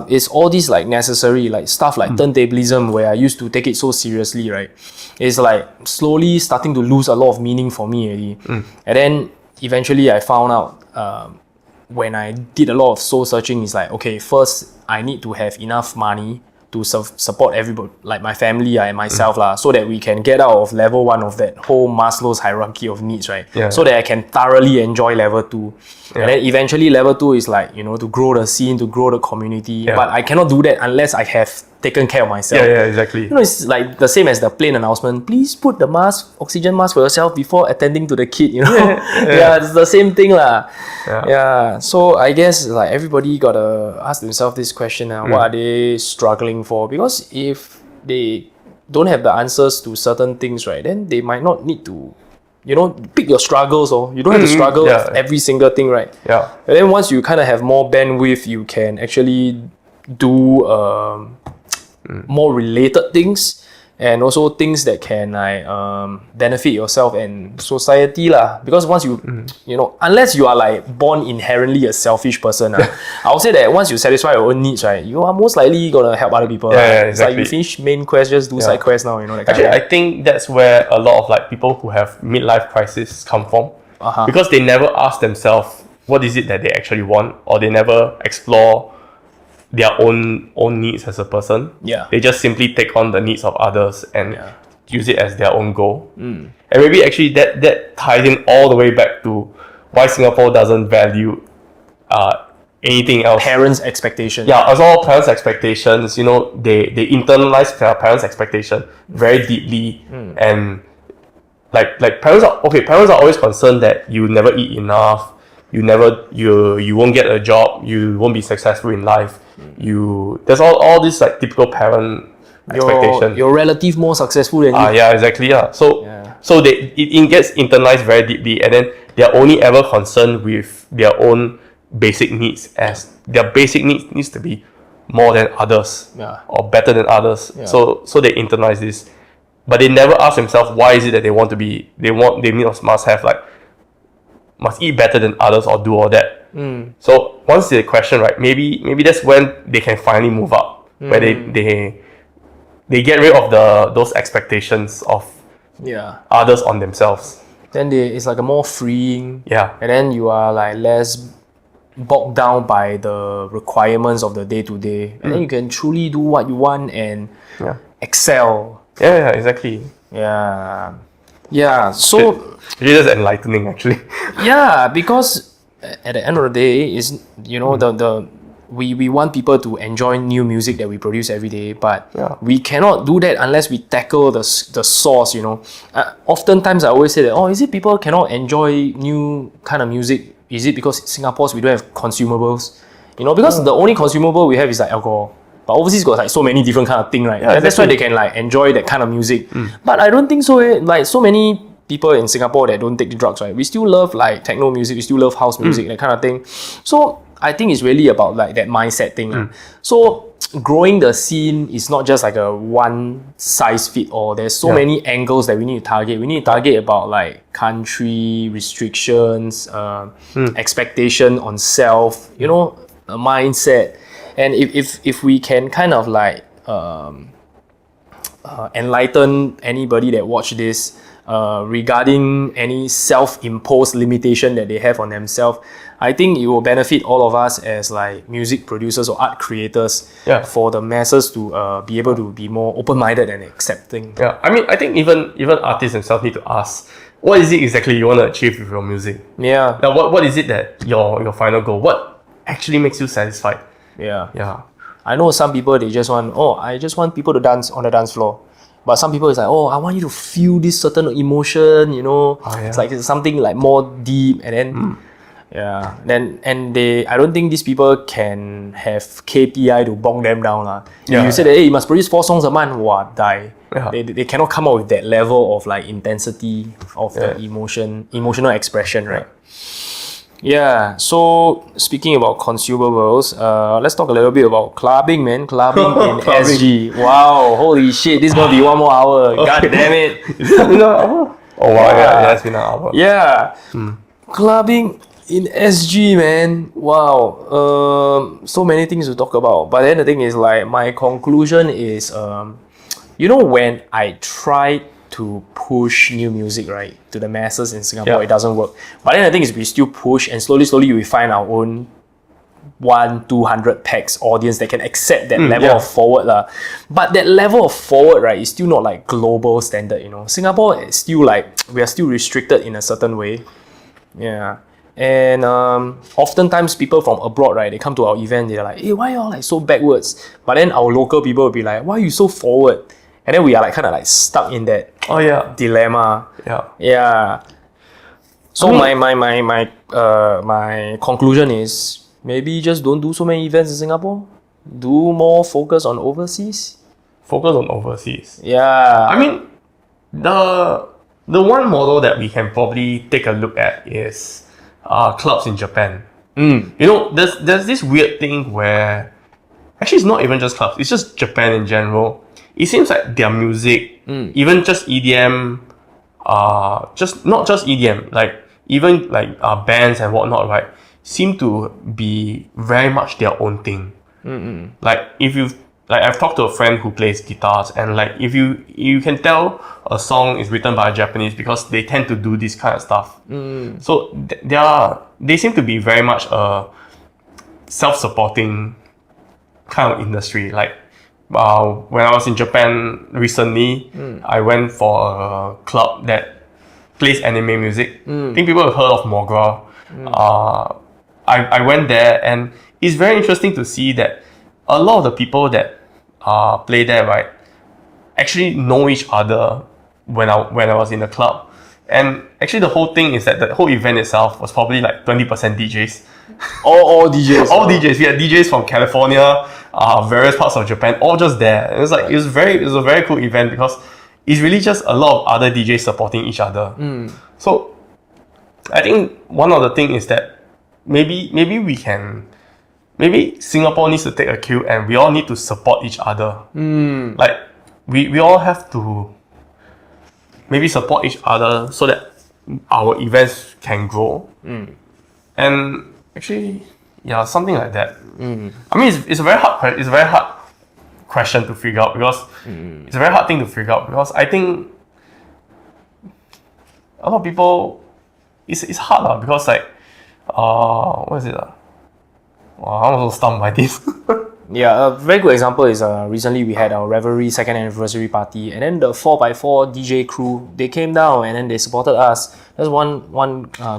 Is all this like necessary? Like stuff like turntablism, where I used to take it so seriously, right? It's like slowly starting to lose a lot of meaning for me already. And then eventually I found out, when I did a lot of soul searching, it's like, okay, first I need to have enough money to support everybody, like my family and myself, so that we can get out of level 1 of that whole Maslow's hierarchy of needs, right? So that I can thoroughly enjoy level 2. And then eventually level 2 is like, to grow the scene, to grow the community. But I cannot do that unless I have taken care of myself. Yeah, exactly. You know, it's like the same as the plane announcement. Please put the oxygen mask for yourself before attending to the kid, you know? Yeah, it's the same thing lah. Yeah. So I guess like everybody gotta ask themselves this question, what are they struggling for? Because if they don't have the answers to certain things, right, then they might not need to, you know, pick your struggles, or you don't have to struggle every single thing, right? Yeah. And then once you kind of have more bandwidth, you can actually do more related things, and also things that can like benefit yourself and society lah. Because once you you know, unless you are like born inherently a selfish person, I would say that once you satisfy your own needs, right, you are most likely gonna help other people. Exactly. It's like you finish main quest, just do side quest now, you know. That kind Actually, of I think that's where a lot of like people who have midlife crisis come from, because they never ask themselves what is it that they actually want, or they never explore their own needs as a person. They just simply take on the needs of others and use it as their own goal. And maybe actually that ties in all the way back to why Singapore doesn't value anything else. Parents' expectations. Yeah, as all parents' expectations, you know, they internalize their parents' expectation very deeply, and like parents are always concerned that you never eat enough, you won't get a job, you won't be successful in life. There's all these like typical parent expectation. Your relative more successful than you. Yeah, exactly. So it gets internalized very deeply, and then they're only ever concerned with their own basic needs, as their basic needs to be more than others, or better than others. So they internalize this, but they never ask themselves why is it that they must eat better than others or do all that. So once they question, right, maybe that's when they can finally move up, where they get rid of those expectations of others on themselves. Then it's like a more freeing. And then you are like less bogged down by the requirements of the day to day, and then you can truly do what you want and excel. Exactly. So it is enlightening, actually. Because at the end of the day, is, you know, we want people to enjoy new music that we produce every day, but we cannot do that unless we tackle the source, you know. Oftentimes I always say that, is it people cannot enjoy new kind of music? Is it because in Singapore we don't have consumables? You know, because the only consumable we have is like alcohol. But overseas got like so many different kind of thing, right? That's why they can like enjoy that kind of music. But I don't think so. Like so many people in Singapore that don't take the drugs, right? We still love like techno music, we still love house music, that kind of thing. So I think it's really about like that mindset thing. So growing the scene is not just like a one size fit all. There's so many angles that we need to target. We need to target about like country restrictions, expectation on self, you know, a mindset. And if we can kind of like enlighten anybody that watch this regarding any self-imposed limitation that they have on themselves, I think it will benefit all of us as like music producers or art creators, for the masses to be able to be more open-minded and accepting. I mean, I think even artists themselves need to ask, what is it exactly you want to achieve with your music? Now, what is it that your final goal? What actually makes you satisfied? I know some people, they just want, I just want people to dance on the dance floor. But some people is like, I want you to feel this certain emotion, you know. It's like it's something like more deep, and then I don't think these people can have KPI to bong them down. You say that, hey, you must produce 4 songs a month, die. They cannot come up with that level of like intensity of the emotional expression, right? So speaking about consumables, let's talk a little bit about clubbing, man. Clubbing in SG. Wow, holy shit, this is gonna be 1 more hour. God damn it. Is it been an hour? Oh wow, it's been an hour. Clubbing in SG, man. Wow. So many things to talk about. But then the thing is, like, my conclusion is, you know, when I tried to push new music, right, to the masses in Singapore, it doesn't work. But then the thing is, we still push, and slowly we find our own 100-200 packs audience that can accept that level of forward. But that level of forward, right, is still not like global standard, you know. Singapore is still like, we are still restricted in a certain way. And oftentimes people from abroad, right, they come to our event, they're like, hey, why y'all like so backwards? But then our local people will be like, why are you so forward? And then we are like kind of like stuck in that dilemma. Yeah. So my conclusion is maybe just don't do so many events in Singapore. Do more focus on overseas. Focus on overseas. Yeah. I mean, the one model that we can probably take a look at is clubs in Japan. You know, there's this weird thing where actually it's not even just clubs, it's just Japan in general. It seems like their music, even just EDM, not just EDM, like even like bands and whatnot, right, seem to be very much their own thing. Like I've talked to a friend who plays guitars, and like if you can tell a song is written by a Japanese because they tend to do this kind of stuff. So they seem to be very much a self-supporting kind of industry. Like when I was in Japan recently, I went for a club that plays anime music. I think people have heard of Mogra. I went there, and it's very interesting to see that a lot of the people that play there, right, actually know each other when I was in the club. And actually the whole thing is that the whole event itself was probably like 20% DJs. All DJs. All DJs. We had DJs from California, various parts of Japan, all just there. It was like it was a very cool event because it's really just a lot of other DJs supporting each other. So I think one of the things is that maybe Singapore needs to take a cue, and we all need to support each other. Like we all have to maybe support each other so that our events can grow. And actually, something like that. I mean, it's a very hard question to figure out because it's a very hard thing to figure out because I think a lot of people it's hard because like what is it? Wow, I'm also stumped by this. Yeah, a very good example is recently we had our Revelry second anniversary party, and then the 4x4 DJ crew, they came down and then they supported us. That's one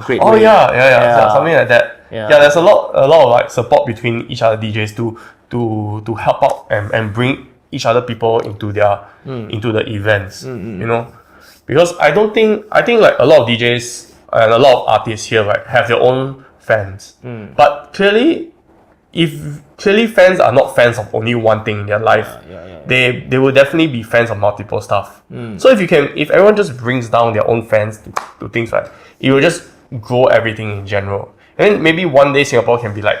great way. Yeah, something like that. Yeah, there's a lot of like support between each other DJs to help out and bring each other people into their into the events. You know, because I think like a lot of DJs and a lot of artists here, right, have their own fans. But clearly fans are not fans of only one thing in their life. They will definitely be fans of multiple stuff. So if everyone just brings down their own fans to things, right, it will just grow everything in general. And maybe one day Singapore can be like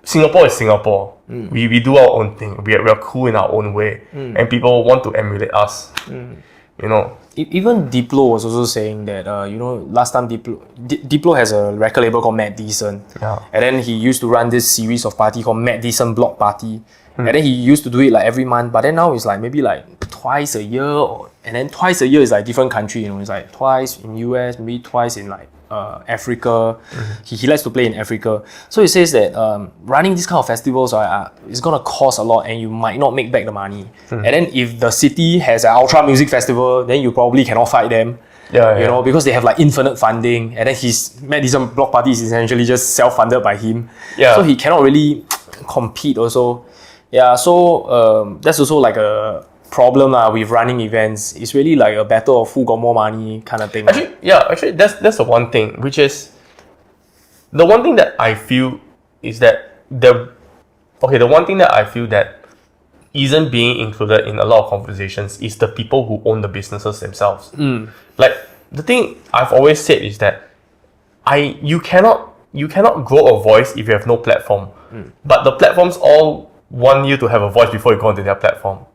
Singapore is Singapore. We do our own thing. We are cool in our own way, and people want to emulate us. You know. Even Diplo was also saying that last time Diplo has a record label called Mad Decent, and then he used to run this series of party called Mad Decent Block Party, and then he used to do it like every month, but then now it's like maybe like twice a year, and then twice a year is like different country. You know, it's like twice in US, maybe twice in like Africa. He likes to play in Africa, so he says that running these kind of festivals is gonna cost a lot, and you might not make back the money. And then if the city has an ultra music festival, then you probably cannot fight them. You know, because they have like infinite funding, and then his Madison Block Party is essentially just self-funded by him. So he cannot really compete also. So that's also like a problem with running events. It's really like a battle of who got more money kind of thing. Actually that's the one thing, which is the one thing that I feel is that the one thing that I feel that isn't being included in a lot of conversations is the people who own the businesses themselves. Like the thing I've always said is that you cannot grow a voice if you have no platform. But the platforms all want you to have a voice before you go onto their platform.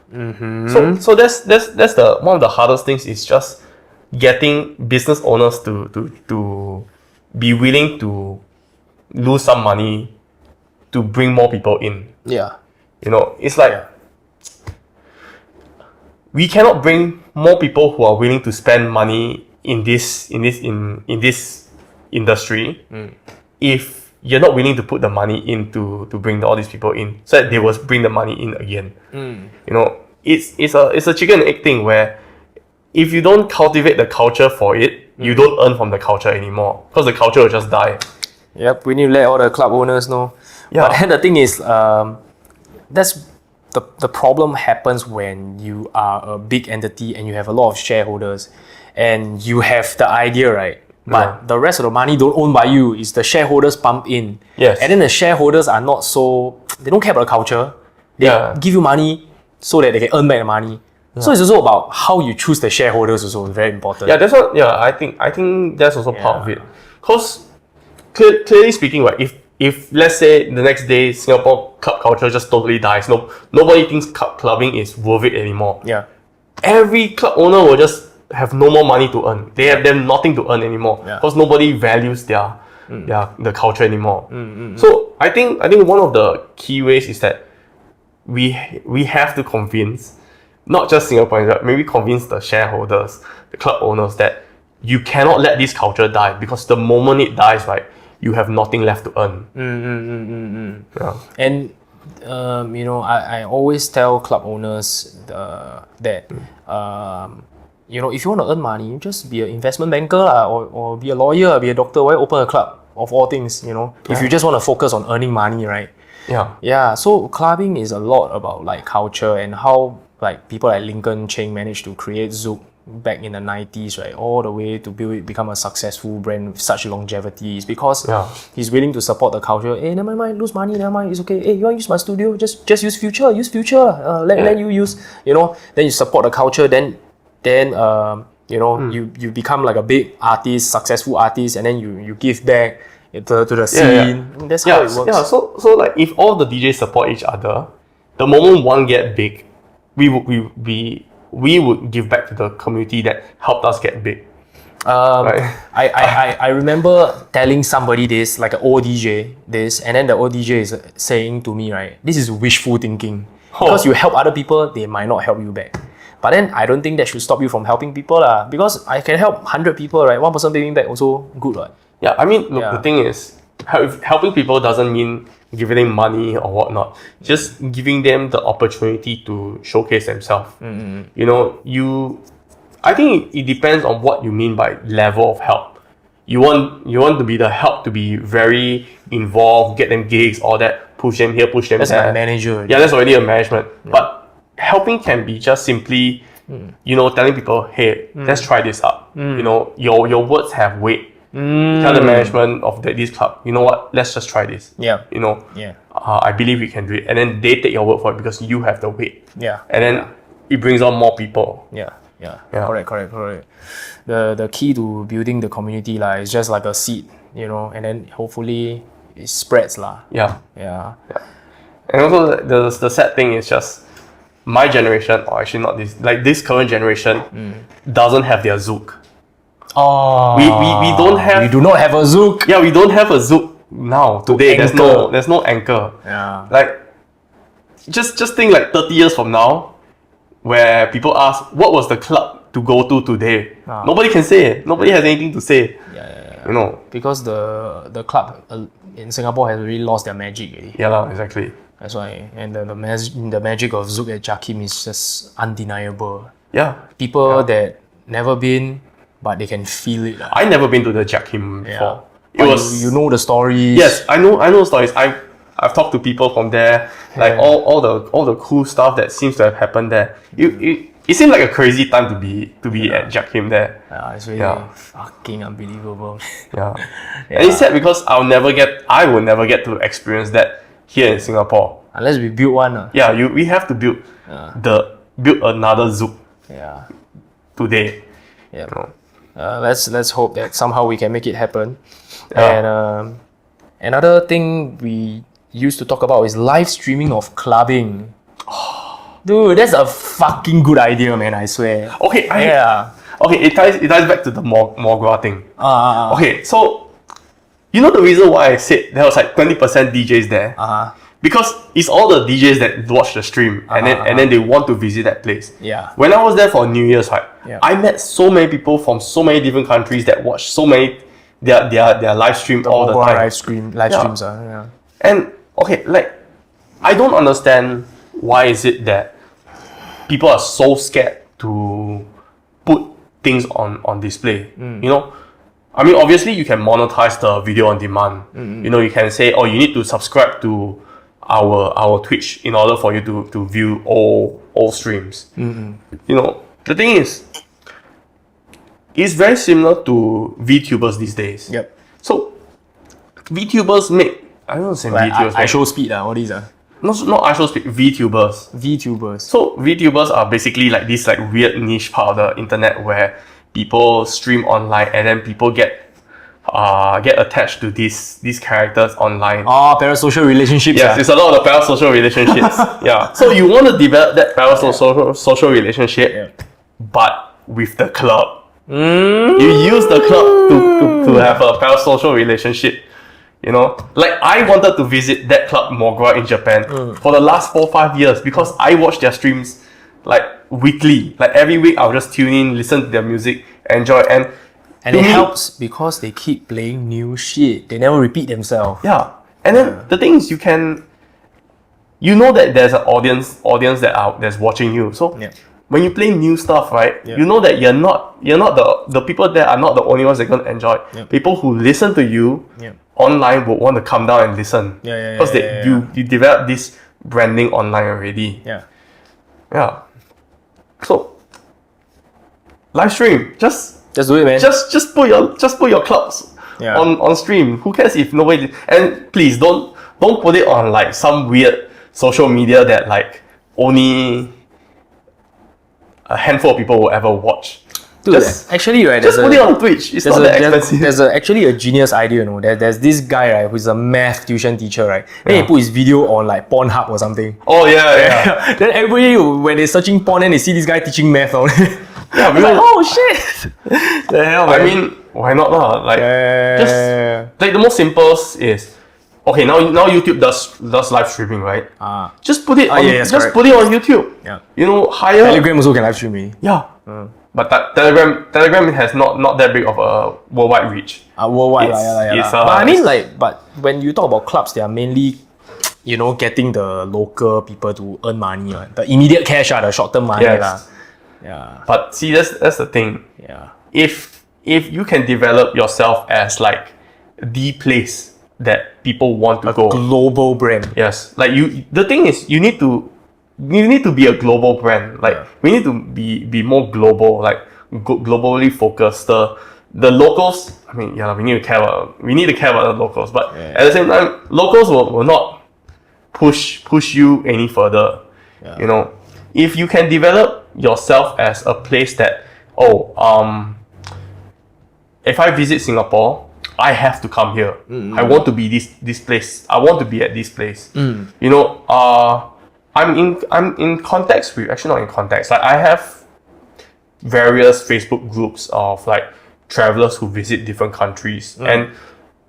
So that's the one of the hardest things is just getting business owners to be willing to lose some money to bring more people in. You know, it's like we cannot bring more people who are willing to spend money in this industry if you're not willing to put the money in to bring all these people in, so that they will bring the money in again. You know, it's a chicken and egg thing where if you don't cultivate the culture for it, you don't earn from the culture anymore because the culture will just die. Yep, we need to let all the club owners know. Yeah. But then the thing is, that's the problem happens when you are a big entity and you have a lot of shareholders and you have the idea, right? But the rest of the money don't own by you. It's the shareholders pump in. Yes. And then the shareholders are not so, they don't care about the culture. They give you money so that they can earn back the money. So it's also about how you choose the shareholders also very important. Yeah, that's what. Yeah, I think that's also part of it. Because clearly speaking, right, if let's say the next day Singapore club culture just totally dies, nobody thinks clubbing is worth it anymore. Yeah. Every club owner will just have no more money to earn. They have them nothing to earn anymore because nobody values the culture anymore. So I think one of the key ways is that we have to convince not just Singaporeans, but maybe convince the shareholders, the club owners that you cannot let this culture die because the moment it dies, right, you have nothing left to earn. Yeah. And you know, I always tell club owners that you know, if you want to earn money, just be an investment banker or be a lawyer, be a doctor. Why open a club of all things? You know, if you just want to focus on earning money, right? Yeah. So clubbing is a lot about like culture and how like people like Lincoln Cheng managed to create Zouk back in the 90s, right? All the way to become a successful brand with such longevity is because he's willing to support the culture. Hey, never mind, lose money, never mind, it's okay. Hey, you want to use my studio? Just use Future. Let you use, you know, then you support the culture, then you know, you become like a big artist, successful artist, and then you give back to the scene. That's how it works. Yeah, so like if all the DJs support each other, the moment one get big, we would give back to the community that helped us get big. Right? I remember telling somebody this, like an old DJ, this, and then the old DJ is saying to me, right, this is wishful thinking. Because you help other people, they might not help you back. But then I don't think that should stop you from helping people because I can help 100 people, right? One person paying back also good, right? Yeah, I mean, look, the thing is, helping people doesn't mean giving them money or whatnot. Just giving them the opportunity to showcase themselves. You know, I think it depends on what you mean by level of help. You want to be the help to be very involved, get them gigs, all that, push them here, push them there. That's my manager. Yeah, that's already a management. But helping can be just simply, you know, telling people, hey, let's try this out. You know, your words have weight. Tell the management of this club, you know what, let's just try this. Yeah. You know, I believe we can do it. And then they take your word for it because you have the weight. Yeah. And then it brings on more people. Yeah. Correct. The key to building the community is just like a seed, you know, and then hopefully it spreads Yeah. And also the sad thing is just my generation, or actually not this current generation doesn't have their Zouk. Oh, we don't have. We do not have a Zouk. Yeah, we don't have a Zouk now. Today, there's no anchor. Yeah. Like, just think like 30 years from now, where people ask, what was the club to go to today? Nobody can say. Nobody has anything to say. Yeah. You know. Because the club in Singapore has really lost their magic already. Yeah, exactly. That's why, and the magic of Zouk at Jakim is just undeniable. Yeah. People that never been, but they can feel it. I never been to the Jakim before. It was you know the stories. Yes, I know the stories. I've talked to people from there, like all the cool stuff that seems to have happened there. It seemed like a crazy time to be at Jakim there. Yeah, it's really fucking unbelievable. Yeah. And it's sad because I will never get to experience that here in Singapore. Unless we build one. Yeah, we have to build another Zouk. Yeah. Today. Yeah. You know. Let's hope that somehow we can make it happen. Yeah. And another thing we used to talk about is live streaming of clubbing. Dude, that's a fucking good idea, man, I swear. Okay, okay, it ties back to the Mogwa thing. Okay, so you know the reason why I said there was like 20% DJs there? Because it's all the DJs that watch the stream and then they want to visit that place. Yeah. When I was there for New Year's, right, I met so many people from so many different countries that watch so many their live stream all the time. Live streams. And okay, like I don't understand why is it that people are so scared to put things on display. You know, I mean, obviously you can monetize the video on demand. You know, you can say, oh, you need to subscribe to our Twitch in order for you to view all streams. You know, the thing is, it's very similar to VTubers these days. Yep. So VTubers make, I don't know, say Like VTubers. I show speed, all these Not I show speak, VTubers. VTubers. So VTubers are basically like this like weird niche part of the internet where people stream online and then people get attached to these characters online. Parasocial relationships. Yes, it's a lot of the parasocial relationships. Yeah. So you want to develop that parasocial relationship, but with the club. You use the club to have a parasocial relationship. You know, like I wanted to visit that club Mogura in Japan for the last 4-5 years because I watch their streams like weekly. Like every week I'll just tune in, listen to their music, enjoy, and it helps because they keep playing new shit. They never repeat themselves. Yeah. And then the thing is, you know that there's an audience that's watching you. So when you play new stuff, right, you know that you're not the people there are not the only ones that are gonna enjoy. People who listen to you online would want to come down and listen. Because you develop this branding online already. Yeah. So live stream, just do it, man. Just put your clubs on stream. Who cares if nobody? And please don't put it on like some weird social media that like only a handful of people will ever watch. Dude, actually, right? Just put it on Twitch. It's not that expensive. There's actually a genius idea, you know. There's this guy, right, who's a math tuition teacher, right? Then he put his video on like Pornhub or something. Oh yeah. Then everybody, when they're searching porn, and they see this guy teaching math, yeah, like, oh shit! The hell, man. I mean, why not lah? Like, just like the most simplest is, okay, now YouTube does live streaming, right? Just put it on. Put it on YouTube. Yeah. You know, hire. Telegram also can live stream me. Yeah. But Telegram has not that big of a worldwide reach. Worldwide, but I mean, but when you talk about clubs, they are mainly, you know, getting the local people to earn money, right? The immediate cash, the short-term money, Yeah. But see, that's the thing. Yeah. If you can develop yourself as like the place that people want to go, global brand. Yes. Like the thing is, you need to be a global brand. Like we need to be more global, like globally focused. The locals, I mean, we need to care about the locals, but at the same time, locals will not push you any further. You know, if you can develop yourself as a place that if I visit Singapore, I have to come here. I want to be this place. I want to be at this place. You know, I'm in context with, actually not in context. Like I have various Facebook groups of like travelers who visit different countries, and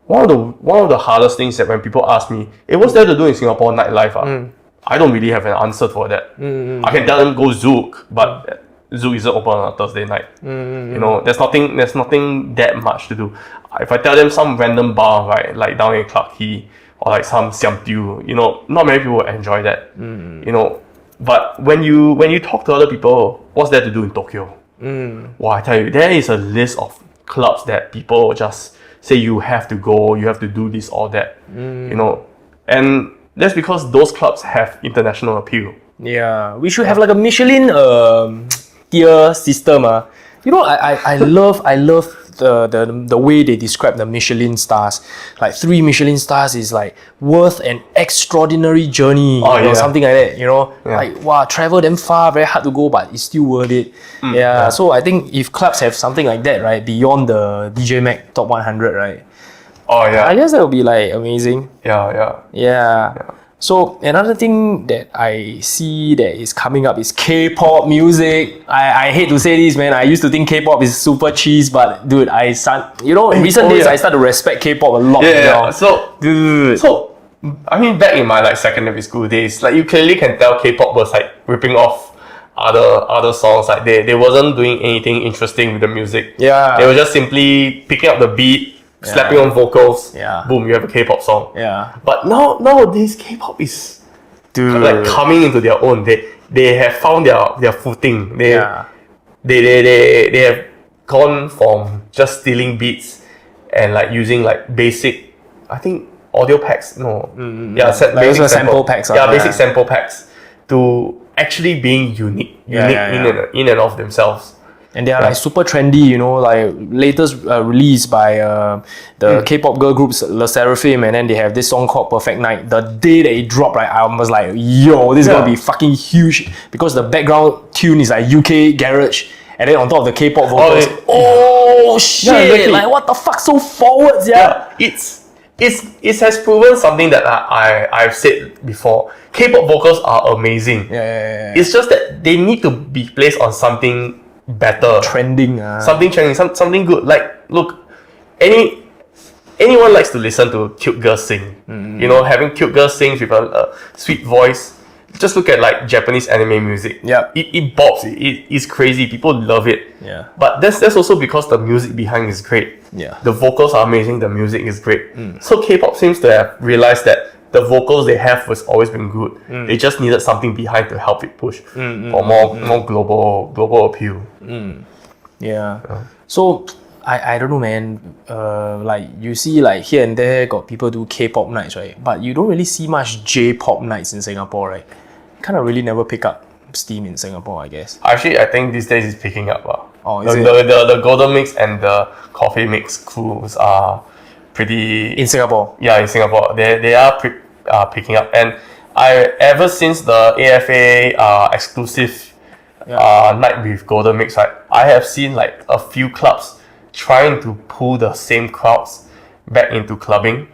one of the hardest things that when people ask me, what's there to do in Singapore nightlife? I don't really have an answer for that. I can tell them go Zouk, but Zouk isn't open on a Thursday night. You know, there's nothing that much to do. If I tell them some random bar, right, like down in Clarke Quay, or like some Siam Tiu, you know, not many people will enjoy that. You know, but when you talk to other people, what's there to do in Tokyo? Well, I tell you, there is a list of clubs that people just say you have to go, you have to do this or that. You know, and that's because those clubs have international appeal. Yeah, we should have like a Michelin tier system. You know, I love the way they describe the Michelin stars. Like 3 Michelin stars is like worth an extraordinary journey or something like that. You know, like wow, travel them far, very hard to go, but it's still worth it. So I think if clubs have something like that, right, beyond the DJ Mag Top 100, right? I guess that would be like amazing. Yeah. So another thing that I see that is coming up is K-pop music. I hate to say this, man. I used to think K-pop is super cheese, but dude, in recent days I start to respect K-pop a lot. So I mean, back in my like secondary school days, like you clearly can tell K-pop was like ripping off other songs. Like they wasn't doing anything interesting with the music. They were just simply picking up the beat, slapping on vocals, boom, you have a K-pop song. But nowadays K-pop is like coming into their own. They have found their footing. They have gone from just stealing beats and like using like basic, I think audio packs. No, basic sample packs. Basic sample packs to actually being unique in and of themselves. And they are like super trendy, you know, like latest release by the K-pop girl groups Le Seraphim, and then they have this song called Perfect Night. The day that it dropped, I was like, yo, this is gonna be fucking huge, because the background tune is like UK garage, and then on top of the K-pop vocals, shit, exactly. Like what the fuck, so forward, It has proven something that I've said before. K-pop vocals are amazing. It's just that they need to be placed on something better, something trending, something good. Like, look, anyone likes to listen to cute girls sing. You know, having cute girls sing with a sweet voice. Just look at like Japanese anime music. It bops. It's crazy. People love it. But that's also because the music behind is great. The vocals are amazing. The music is great. So K-pop seems to have realized that the vocals they have was always been good. They just needed something behind to help it push for more global appeal. So I don't know, man. Like you see, like here and there, got people do K-pop nights, right? But you don't really see much J-pop nights in Singapore, right? Kind of really never pick up steam in Singapore, I guess. Actually, I think these days it's picking up. The golden mix and the coffee mix crews are pretty in Singapore. Yeah, in Singapore, they are picking up, and ever since the AFA exclusive night with golden mix, right, I have seen like a few clubs trying to pull the same crowds back into clubbing,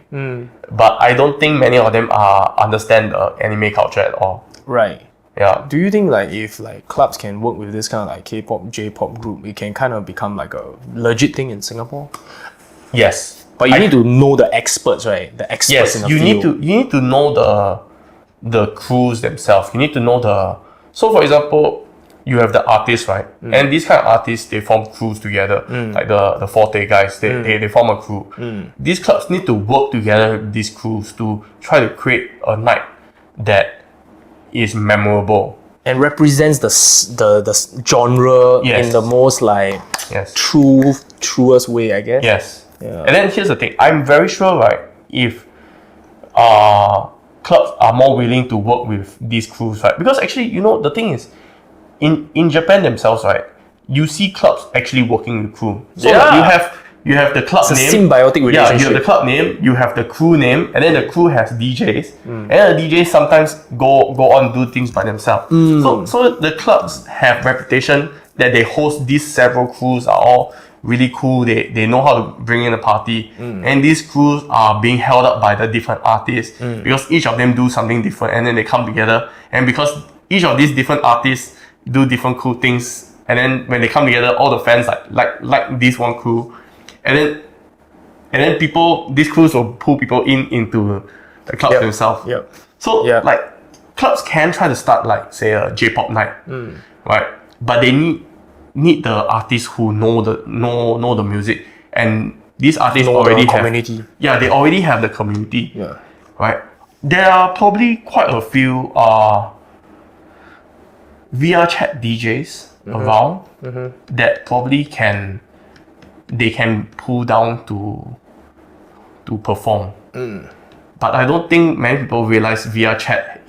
but I don't think many of them understand the anime culture at all. Right. Yeah. Do you think like if like clubs can work with this kind of like K-pop, J-pop group, it can kind of become like a legit thing in Singapore? Yes. But you need to know the experts, right? The experts in the field. You need to know the crews themselves. You need to know so for example, you have the artists, right? And these kind of artists, they form crews together. Like the Forte guys, they form a crew. These clubs need to work together with these crews to try to create a night that is memorable and represents the genre in the most like truest way, I guess. Yes. And then here's the thing. I'm very sure, right, if clubs are more willing to work with these crews, right? Because actually, you know, the thing is, in Japan themselves, right, you see clubs actually working with crew. So like, you have the club name. It's a symbiotic relationship. Yeah, you have the club name, you have the crew name, and then the crew has DJs. And the DJs sometimes go on do things by themselves. So the clubs have reputation that they host these several crews are all really cool. They know how to bring in a party. And these crews are being held up by the different artists because each of them do something different, and then they come together. And because each of these different artists do different cool things, and then when they come together, all the fans like this one crew. And then these crews will pull people into the clubs themselves. So like clubs can try to start like say a J-pop night, right? But they need the artists who know the music, and these artists already have community. Yeah, they already have the community. Right. There are probably quite a few VR chat DJs around that probably can pull down to perform. But I don't think many people realize VR chat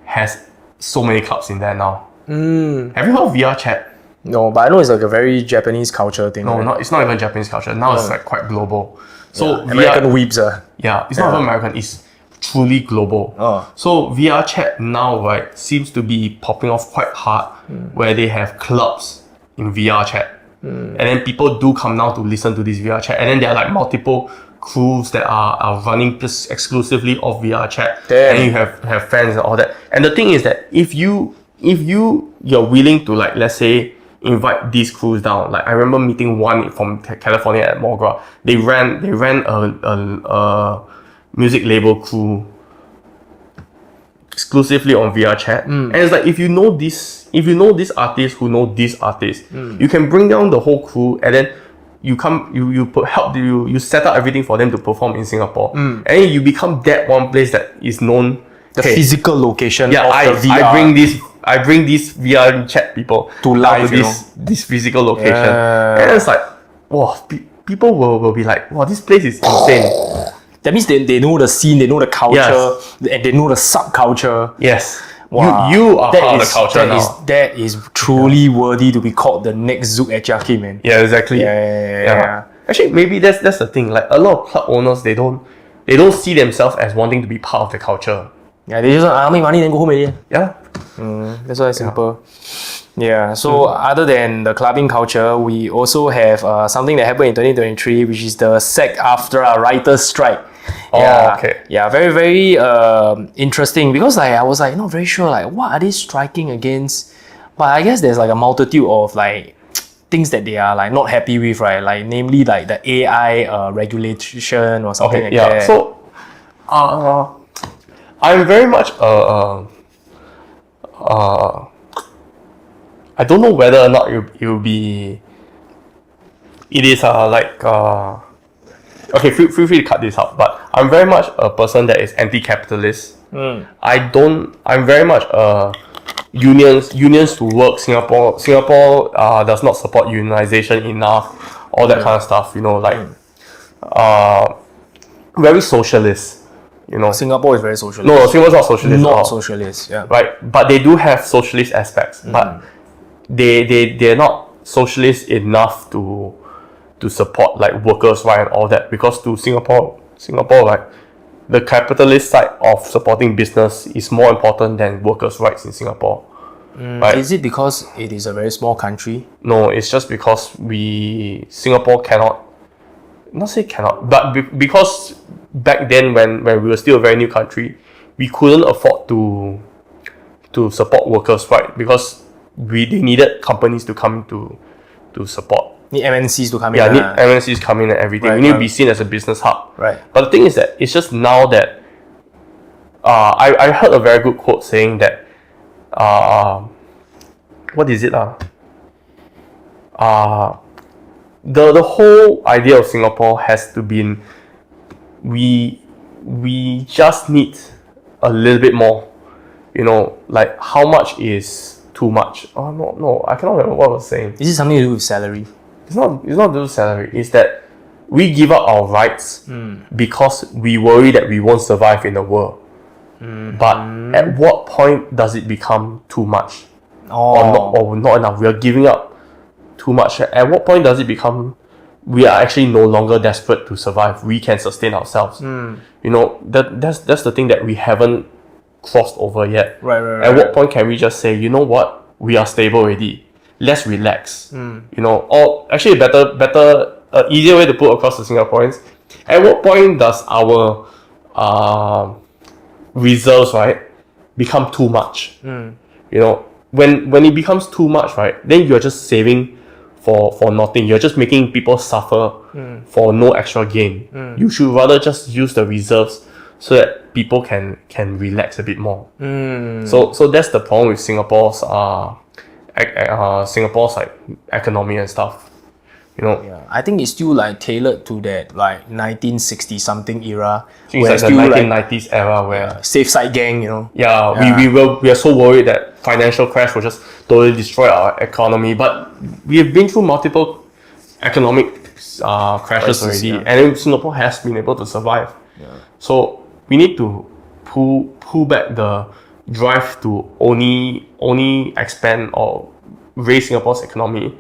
has so many clubs in there now. Have you heard of VR chat? No, but I know it's like a very Japanese culture thing. No, it's not even Japanese culture. Now it's like quite global. So American weebs it's not even American, it's truly global. So VR chat now, right, seems to be popping off quite hard, where they have clubs in VR chat. And then people do come now to listen to this VR chat. And then there are like multiple crews that are running just exclusively off VR chat. And you have fans and all that. And the thing is that if you're willing to, like, let's say, invite these crews down. Like I remember meeting one from California at Mogra. They ran a music label crew exclusively on VR chat. And it's like if you know this artist who know this artist, you can bring down the whole crew, and then you set up everything for them to perform in Singapore, and then you become that one place that is known. The physical location of the VR. I bring these VR chat people To down live, to this physical location. Yeah. And it's like, wow, people will be like, wow, this place is insane. That means they know the scene, they know the culture, and they know the subculture. Yes. Wow. You are part of the culture now. That is truly worthy to be called the next Zouk at Jackie, man. Yeah, exactly. Yeah. Actually, maybe that's the thing. Like a lot of club owners, they don't see themselves as wanting to be part of the culture. Yeah, they just make money then go home already. Yeah. That's why it's simple. Yeah, so other than the clubbing culture, we also have something that happened in 2023, which is the SAG-AFTRA writers' strike. Okay. Yeah, very, very interesting because like I was like not very sure like what are they striking against, but I guess there's like a multitude of like things that they are like not happy with, right? Like namely like the AI regulation or something like that. So, I'm very much I don't know whether or not it will be. It is okay, feel free to cut this out. But I'm very much a person that is anti-capitalist. I'm very much unions to work. Singapore does not support unionization enough. All that kind of stuff. Very socialist. Singapore is very socialist. No, Singapore's not socialist. Not socialist, yeah. Right, but they do have socialist aspects. But they're not socialist enough to support like workers' right and all that, because to Singapore like the capitalist side of supporting business is more important than workers' rights in Singapore. Right? Is it because it is a very small country? No, it's just because Singapore cannot, not say cannot, but because back then when we were still a very new country, we couldn't afford to support workers' right, because they needed companies to come to support. Need MNCs to come in. Yeah, need MNCs come in and everything. Right, we need to be seen as a business hub. Right. But the thing is that it's just now that I heard a very good quote saying that what is it? The whole idea of Singapore has to be we just need a little bit more. Like how much is too much? Oh no, I cannot remember what I was saying. Is it something to do with salary? It's not to do with salary. It's that we give up our rights because we worry that we won't survive in the world. But at what point does it become too much? Or not enough? We are giving up too much. At what point does it become we are actually no longer desperate to survive? We can sustain ourselves. That's the thing that we haven't crossed over yet. Right. At what point can we just say, you know what, we are stable already, let's relax? Or actually better easier way to put across to Singaporeans, at what point does our reserves, right, become too much? When it becomes too much, right, then you're just saving for nothing. You're just making people suffer for no extra gain. You should rather just use the reserves so that people can relax a bit more. So that's the problem with Singapore's like economy and stuff. Yeah, I think it's still like tailored to that like 1960 something era. It's like the 1990s era where safe side gang, we are so worried that financial crash will just totally destroy our economy. But we have been through multiple economic crashes already, and then Singapore has been able to survive. So we need to pull back the drive to only expand or raise Singapore's economy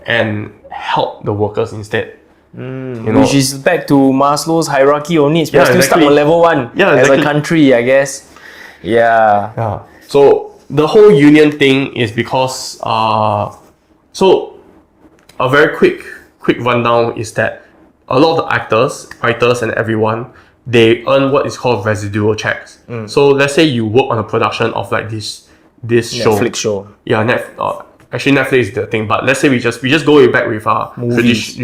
and help the workers instead. Which is back to Maslow's hierarchy of needs. We're still stuck on level 1 as a country, I guess. Yeah. So the whole union thing is because so a very quick rundown is that a lot of the actors, writers and everyone, they earn what is called residual checks. So let's say you work on a production of like this show. Netflix show. Yeah, actually Netflix is the thing, but let's say we just go way back with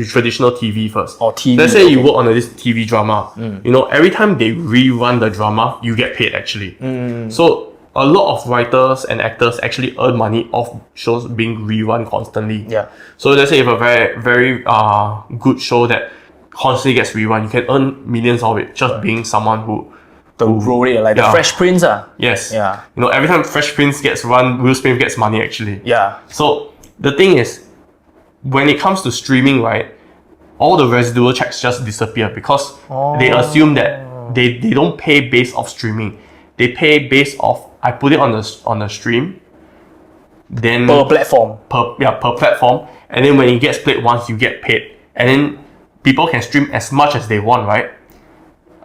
traditional TV first. Or TV. Let's say you work on this TV drama. Every time they rerun the drama, you get paid actually. So a lot of writers and actors actually earn money off shows being rerun constantly. Yeah. So let's say if a very, very good show that constantly gets rerun, you can earn millions of it just being someone who the role, like the Fresh Prince. Yes. Yeah. You know, every time Fresh Prince gets run, Will Smith gets money actually. Yeah. So the thing is, when it comes to streaming, right, all the residual checks just disappear because they assume that they don't pay based off streaming. They pay based off, I put it on the stream, then per platform. Per platform, and then when it gets played once, you get paid, and then people can stream as much as they want, right?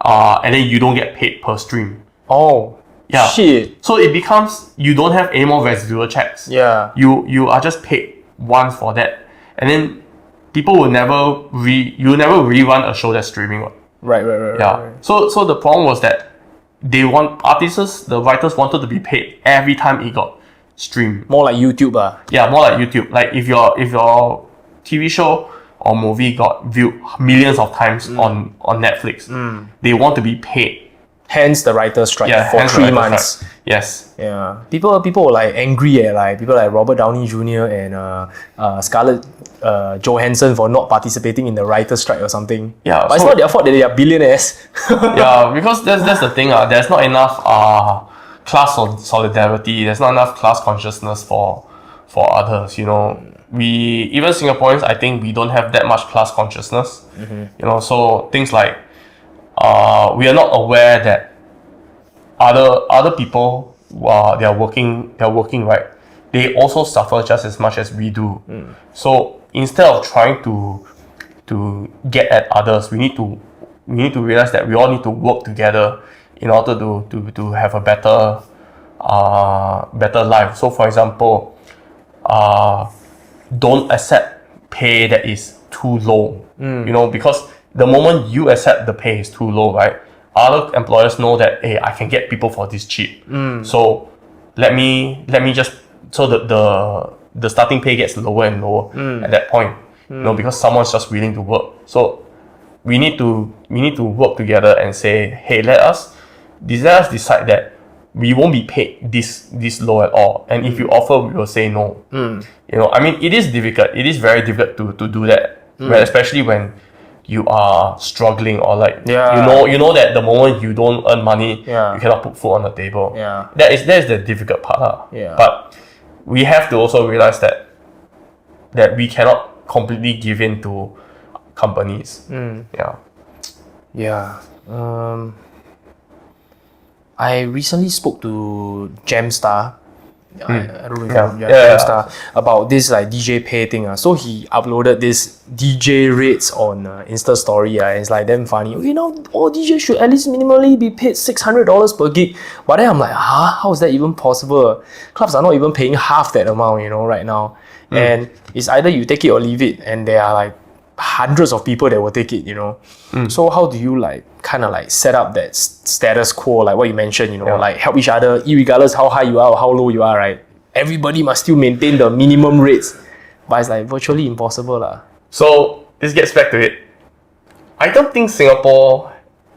And then you don't get paid per stream. Oh, yeah. Shit. So it becomes you don't have any more residual checks. Yeah. You are just paid once for that, and then people will never rerun a show that's streaming. Right. Yeah. Right. So the problem was that the writers wanted to be paid every time it got streamed. More like YouTube. Yeah, more like YouTube. Like if your TV show or movie got viewed millions of times on Netflix, they want to be paid. Hence the writer's strike for 3 months. Strike. Yes. Yeah. People were like angry at like people like Robert Downey Jr. and Scarlett Johansson for not participating in the writer's strike or something. Yeah. But it's not their fault that they are billionaires. Yeah, because that's the thing. There's not enough class solidarity. There's not enough class consciousness for others. You know, even Singaporeans, I think we don't have that much class consciousness. You know, so things like we are not aware that other people they are working right. They also suffer just as much as we do. So instead of trying to get at others, we need to realize that we all need to work together in order to have a better life. So for example, don't accept pay that is too low. You know, because the moment you accept the pay is too low, right? Other employers know that, hey, I can get people for this cheap. So let me just, so the starting pay gets lower and lower at that point. You know, because someone's just willing to work. So we need to work together and say, hey, let us decide that we won't be paid this low at all. And if you offer, we will say no. You know, I mean, it is difficult. It is very difficult to do that, especially when you are struggling or like you know that the moment you don't earn money, you cannot put food on the table. That is the difficult part. But we have to also realize that we cannot completely give in to companies. I recently spoke to Gemstar. I don't know if Gemstar about this like DJ pay thing. So he uploaded this DJ rates on Insta story. And it's like damn funny. You know, all DJs should at least minimally be paid $600 per gig. But then I'm like, how is that even possible? Clubs are not even paying half that amount, you know, right now. And it's either you take it or leave it. And there are like hundreds of people that will take it, you know. So how do you like kind of like set up that status quo, like what you mentioned, you know, like help each other, irregardless how high you are or how low you are, right? Everybody must still maintain the minimum rates, but it's like virtually impossible lah. So this gets back to it. I don't think Singapore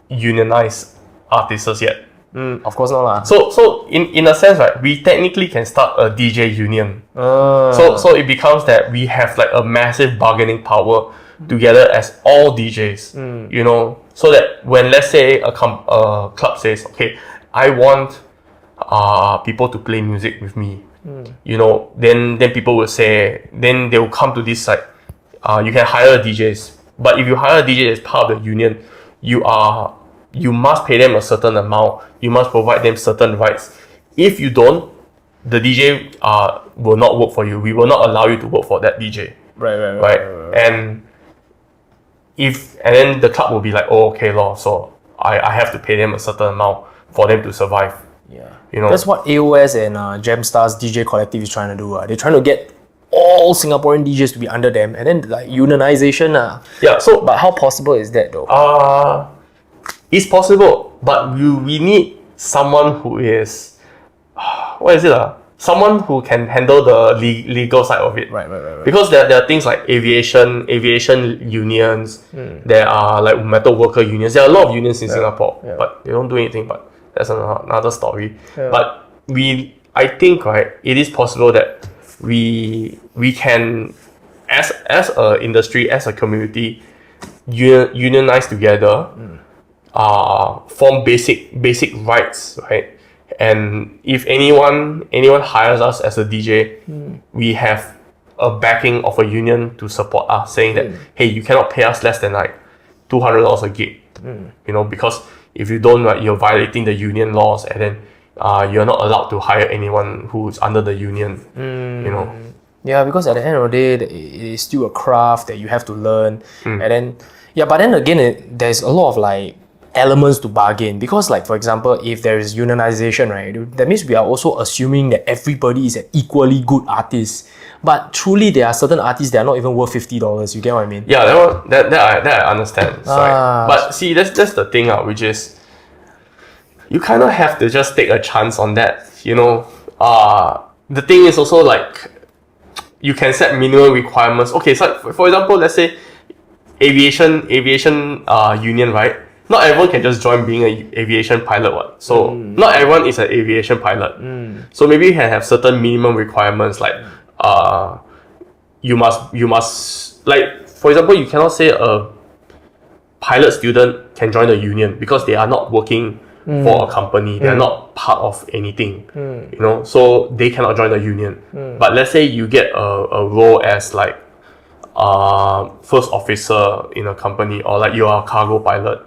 unionized artists yet. Of course not lah. So in a sense, right, we technically can start a DJ union. So it becomes that we have like a massive bargaining power together as all DJs, you know, so that when let's say a club says, okay, I want people to play music with me, you know, then people will say, then they will come to this side. You can hire DJs, but if you hire a DJ as part of the union, you must pay them a certain amount. You must provide them certain rights. If you don't, the DJ will not work for you. We will not allow you to work for that DJ. Right. And then the club will be like, oh, okay, law. So I have to pay them a certain amount for them to survive. You know, that's what AOS and Gemstar's DJ Collective is trying to do. They're trying to get all Singaporean DJs to be under them, and then like unionization. So, but how possible is that though? It's possible, but we need someone who is, what is it? Someone who can handle the legal side of it. Right. Because there are things like aviation unions. There are like metal worker unions. There are a lot of unions in Singapore, but they don't do anything. But that's another story. But I think, right, it is possible that we can, as a industry, as a community, unionize together. form basic rights, right? And if anyone hires us as a DJ, we have a backing of a union to support us, saying that hey, you cannot pay us less than like $200 a gig, you know, because if you don't, right, you're violating the union laws, and then you're not allowed to hire anyone who's under the union, you know. Yeah, because at the end of the day, it is still a craft that you have to learn, and then but then again, there's a lot of like elements to bargain, because like for example, if there is unionization, right, that means we are also assuming that everybody is an equally good artist, but truly there are certain artists that are not even worth $50. You get what I mean? Yeah, that I understand. But see, that's the thing, which is you kind of have to just take a chance on that, you know. The thing is also like you can set minimum requirements. Okay, so for example, let's say aviation union, right? Not everyone can just join being an aviation pilot, what? So not everyone is an aviation pilot. So maybe you can have certain minimum requirements, like you must like, for example, you cannot say a pilot student can join the union because they are not working for a company. They are not part of anything, you know, so they cannot join the union. But let's say you get a role as like first officer in a company, or like you are a cargo pilot,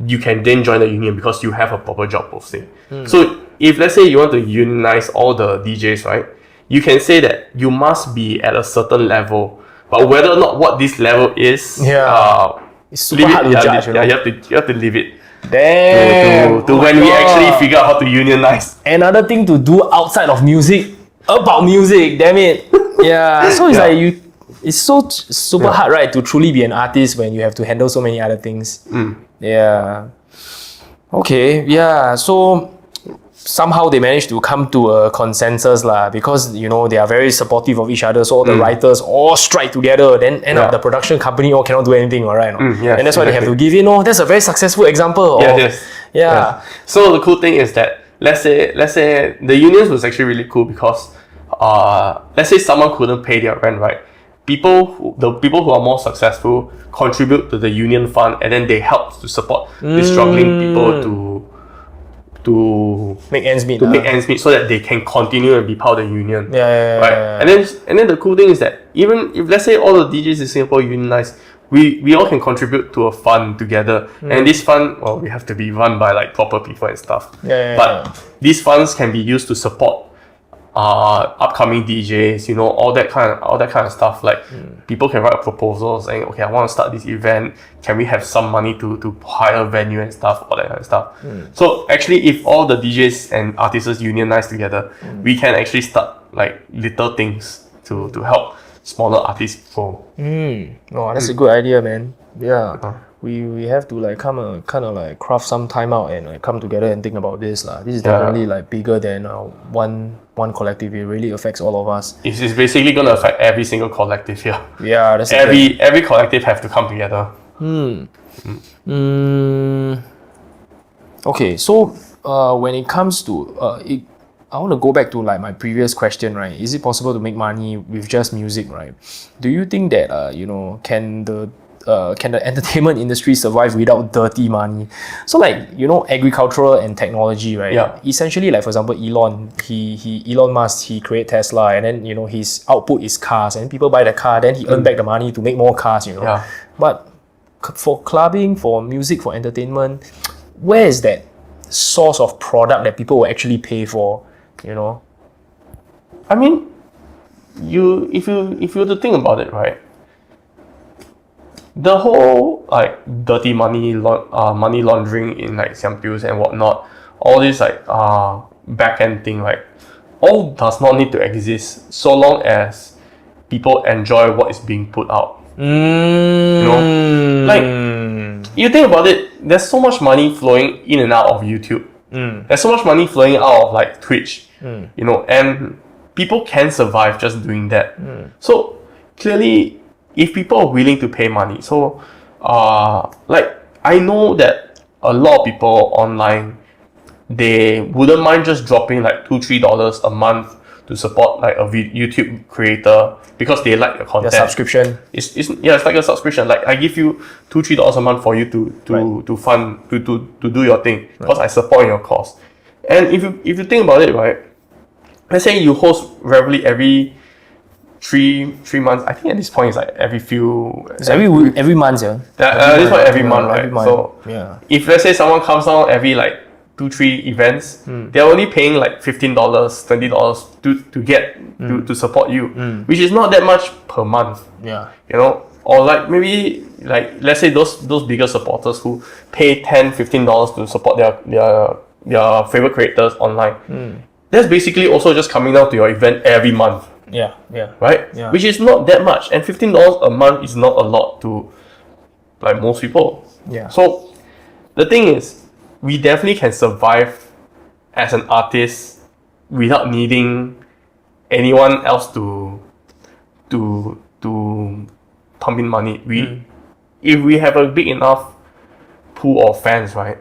you can then join the union because you have a proper job posting. So if let's say you want to unionize all the DJs, right, you can say that you must be at a certain level, but whether or not what this level is, it's super hard to judge. You have to leave it Damn. to when we actually figure out how to unionize. Another thing to do outside of music, about music, damn it. Yeah, so it's like it's so super hard, right, to truly be an artist when you have to handle so many other things. Yeah. Okay, yeah, so somehow they managed to come to a consensus lah, because you know they are very supportive of each other, so all the writers all strike together, then end up the production company all cannot do anything, alright? And that's why they have to give in. That's a very successful example. So the cool thing is that let's say the unions was actually really cool because let's say someone couldn't pay their rent, right? The people who are more successful contribute to the union fund, and then they help to support the struggling people to make ends meet. Make ends meet, so that they can continue and be part of the union. Right. And then the cool thing is that even if let's say all the DJs in Singapore unionize, we all can contribute to a fund together. And this fund, well, we have to be run by like proper people and stuff. But these funds can be used to support upcoming DJs, you know, all that kind of stuff. Like people can write a proposal saying, okay, I want to start this event. Can we have some money to hire a venue and stuff, all that kind of stuff. So actually, if all the DJs and artists unionize together, we can actually start like little things to help smaller artists grow. Oh, that's a good idea, man. Yeah. We have to like kind of like craft some time out and like come together and think about this lah. This is definitely like bigger than one collective. It really affects all of us. It's basically gonna affect every single collective here. Yeah, that's every collective have to come together. Okay, so when it comes to I want to go back to like my previous question, right? Is it possible to make money with just music, right? Do you think that you know, can the entertainment industry survive without dirty money? So like, you know, agricultural and technology, right? Essentially, like for example, Elon Musk, he create Tesla, and then you know his output is cars, and people buy the car, then he earn back the money to make more cars, you know. But for clubbing, for music, for entertainment, where is that source of product that people will actually pay for, you know? I mean, if you were to think about it, right? The whole like dirty money laundering in like samples and whatnot, all this like back end thing, like all does not need to exist so long as people enjoy what is being put out. You know, like you think about it, there's so much money flowing in and out of YouTube. There's so much money flowing out of like Twitch. You know, and people can survive just doing that. So clearly, if people are willing to pay money, so like I know that a lot of people online, they wouldn't mind just dropping like $2-3 a month to support like a YouTube creator because they like your content. The subscription. It's like a subscription. Like I give you $2-3 a month for you to fund to do your thing because I support your cause. And if you think about it, right? Let's say you host Revelry every three months. I think at this point it's like every month, yeah. This one every month, right? Every month. So yeah. If let's say someone comes down every like 2-3 events, they're only paying like $15, $20 to get to support you, which is not that much per month. Yeah. You know, or like maybe like let's say those bigger supporters who pay $10-15 to support their favorite creators online. That's basically also just coming down to your event every month. Yeah. Right? Yeah. Which is not that much. And $15 a month is not a lot to like most people. Yeah. So the thing is, we definitely can survive as an artist without needing anyone else to pump in money. If we have a big enough pool of fans, right,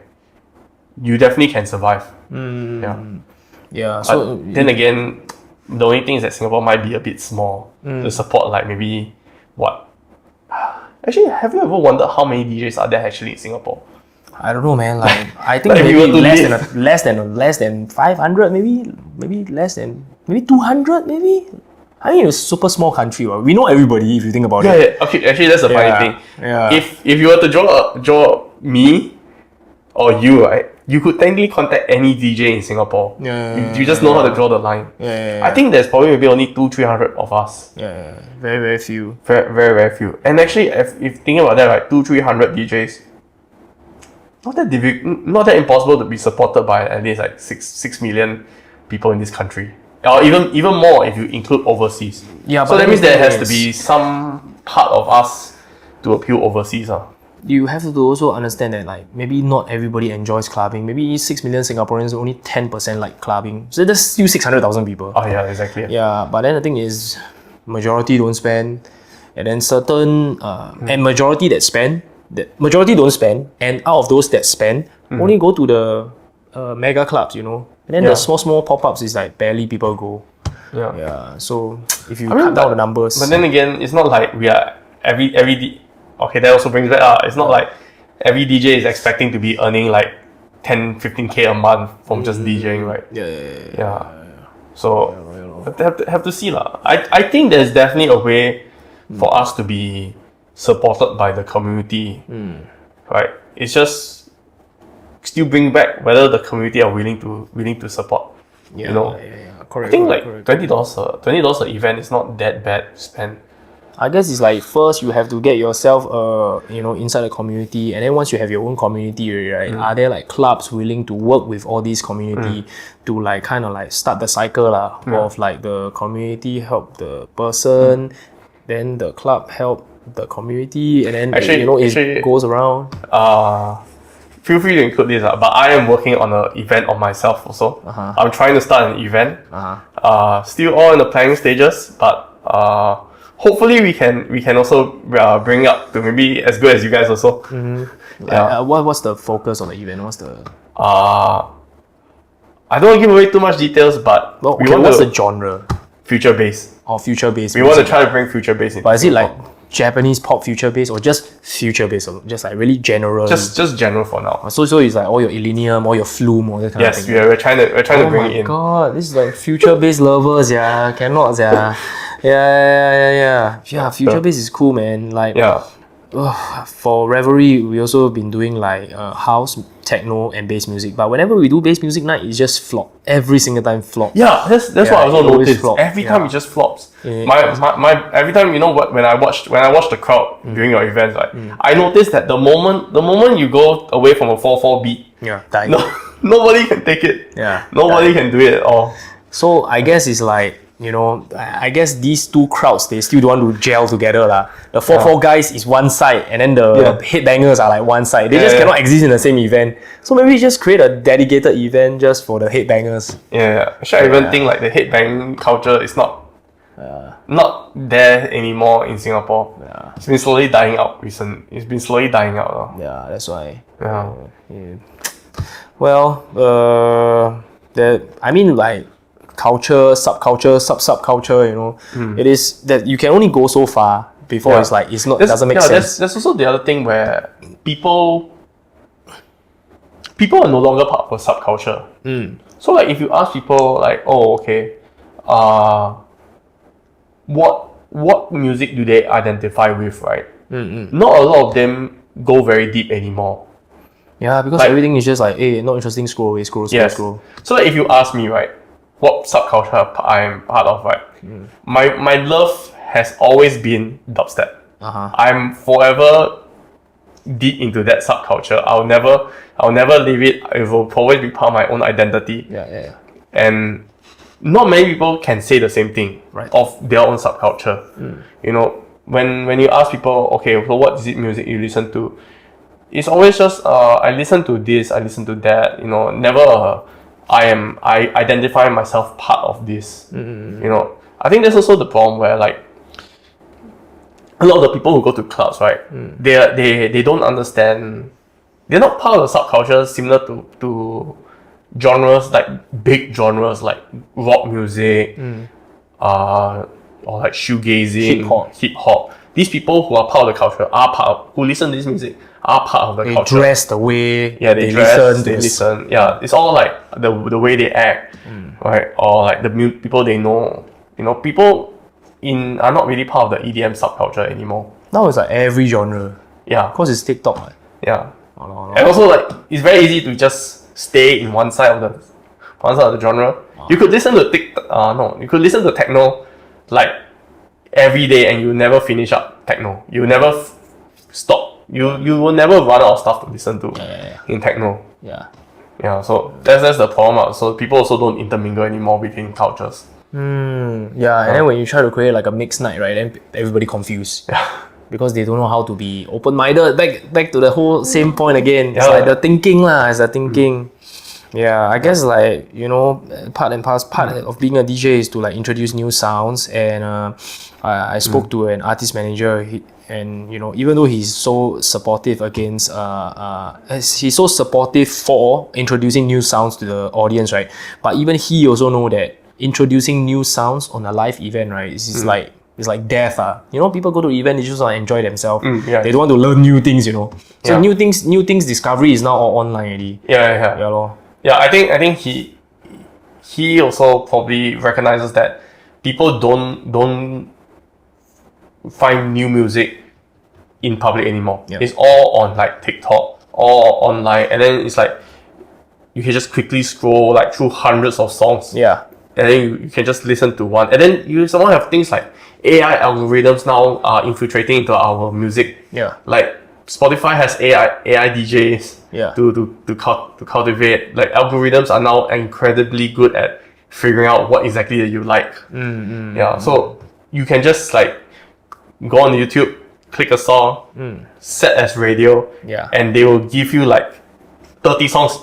you definitely can survive. Yeah. So then again, the only thing is that Singapore might be a bit small to support like maybe what? Actually, have you ever wondered how many DJs are there actually in Singapore? I don't know, man. Like I think Like, if you maybe were to less than 500, maybe less than 200, maybe. I mean, it's a super small country. Right? We know everybody if you think about it. Yeah. Okay, actually, that's the funny thing. Yeah. If you were to draw me or you, right, you could technically contact any DJ in Singapore. You just know how to draw the line. I think there's probably maybe only 200-300 of us. Very, very few. Very, very, very few. And actually, if thinking about that, right, 200-300 DJs, not that impossible to be supported by at least like 6 million people in this country, or even more if you include overseas. Yeah, so that means there has to be some part of us to appeal overseas. You have to also understand that like maybe not everybody enjoys clubbing. Maybe 6 million Singaporeans, only 10% like clubbing. So there's still 600,000 people. Oh yeah, exactly. Yeah, but then the thing is, majority don't spend, and then certain and majority don't spend, and out of those that spend, only go to the mega clubs, you know. And then the small pop-ups is like barely people go. Yeah. So if you cut down the numbers, but then again, it's not like we are okay, that also brings back it's not like every DJ is expecting to be earning like 10-15K a month from just DJing, right? Yeah. So have to see lah. I think there's definitely a way for us to be supported by the community, right? It's just still bring back whether the community are willing to support. You know, correct. I think like $20 an event is not that bad to spend. I guess it's like first you have to get yourself inside the community, and then once you have your own community, right? Are there like clubs willing to work with all these community to like kind of like start the cycle of like the community help the person, then the club help the community, and then it goes around. Feel free to include this, but I am working on an event on myself also. I'm trying to start an event. Still all in the planning stages, but hopefully we can also bring up to maybe as good as you guys also. What's the focus on the event? What's the I don't want to give away too much details, but what's the genre? Future based. Future based. We want to try to bring future based in. But is it like Japanese pop future based or just future based? Just like really general. Just general for now. So it's like all your Illenium, all your Flume, all that kind of thing. Yes, we're trying to bring it in. Oh my god, this is like future based lovers, cannot, Yeah, future bass is cool, man. Like, for Revelry, we also been doing like house, techno, and bass music. But whenever we do bass music night, it just flop. Every single time flop. Yeah, that's what I also noticed. Every time it just flops. My every time, you know what, when I watch the crowd during your events, like I noticed that the moment you go away from a 4/4 beat, nobody can take it. Nobody can do it at all. So I guess it's like, I guess these two crowds, they still don't want to gel together. The 4/4 guys is one side, and then the headbangers are like one side. They just cannot exist in the same event. So maybe just create a dedicated event just for the headbangers. Actually, I even think like the headbang culture is not there anymore in Singapore. It's been slowly dying out It's been slowly dying out. Yeah, that's why. culture, subculture, subculture, you know. It is that you can only go so far before it's like, it doesn't make sense. There's also the other thing where people are no longer part of a subculture. So like if you ask people like, oh, okay, what music do they identify with, right? Not a lot of them go very deep anymore. Yeah, because like, everything is just like, hey, not interesting, scroll away, scroll. So like if you ask me, right, what subculture I'm part of, right, my love has always been dubstep. I'm forever deep into that subculture. I'll never leave it. It will always be part of my own identity. And not many people can say the same thing of their own subculture. You know, when you ask people, okay, so what is it music you listen to? It's always just I listen to this, I listen to that. You know, never I identify myself part of this. You know, I think that's also the problem where like a lot of the people who go to clubs, right? They don't understand. They're not part of the subculture similar to genres like big genres like rock music, or like shoegazing, hip hop. These people who are part of the culture who listen to this music are part of the culture. They dress the way. They dress. They listen. Yeah, it's all like the way they act, right? Or like the people they know. You know, people are not really part of the EDM subculture anymore. Now it's like every genre. Yeah, because it's TikTok. Right? Yeah, and also like it's very easy to just stay in one side of the genre. You could listen to you could listen to techno like every day and you never finish up techno. You never stop. You will never run out of stuff to listen to in techno. Yeah. So that's the problem. So people also don't intermingle anymore between cultures. And then when you try to create like a mixed night, right, then everybody confused. Because they don't know how to be open-minded. Back to the whole same point again. It's like the thinking lah. It's the thinking. Yeah, I guess like, you know, part of being a DJ is to like introduce new sounds. And I spoke to an artist manager. And you know, even though he's so supportive against, he's so supportive for introducing new sounds to the audience, right? But even he also know that introducing new sounds on a live event, right, it's like death. You know, people go to event, they just want to enjoy themselves. They don't want to learn new things, you know. So new things discovery is now all online already. Yeah, I think he also probably recognizes that people don't find new music in public anymore. It's all on like TikTok, all online, and then it's like you can just quickly scroll like through hundreds of songs. And then you can just listen to one, and then you somehow have things like AI algorithms now are infiltrating into our music. Like Spotify has AI DJs to cultivate. Like algorithms are now incredibly good at figuring out what exactly that you like. So you can just like go on YouTube, click a song, set as radio, and they will give you like 30 songs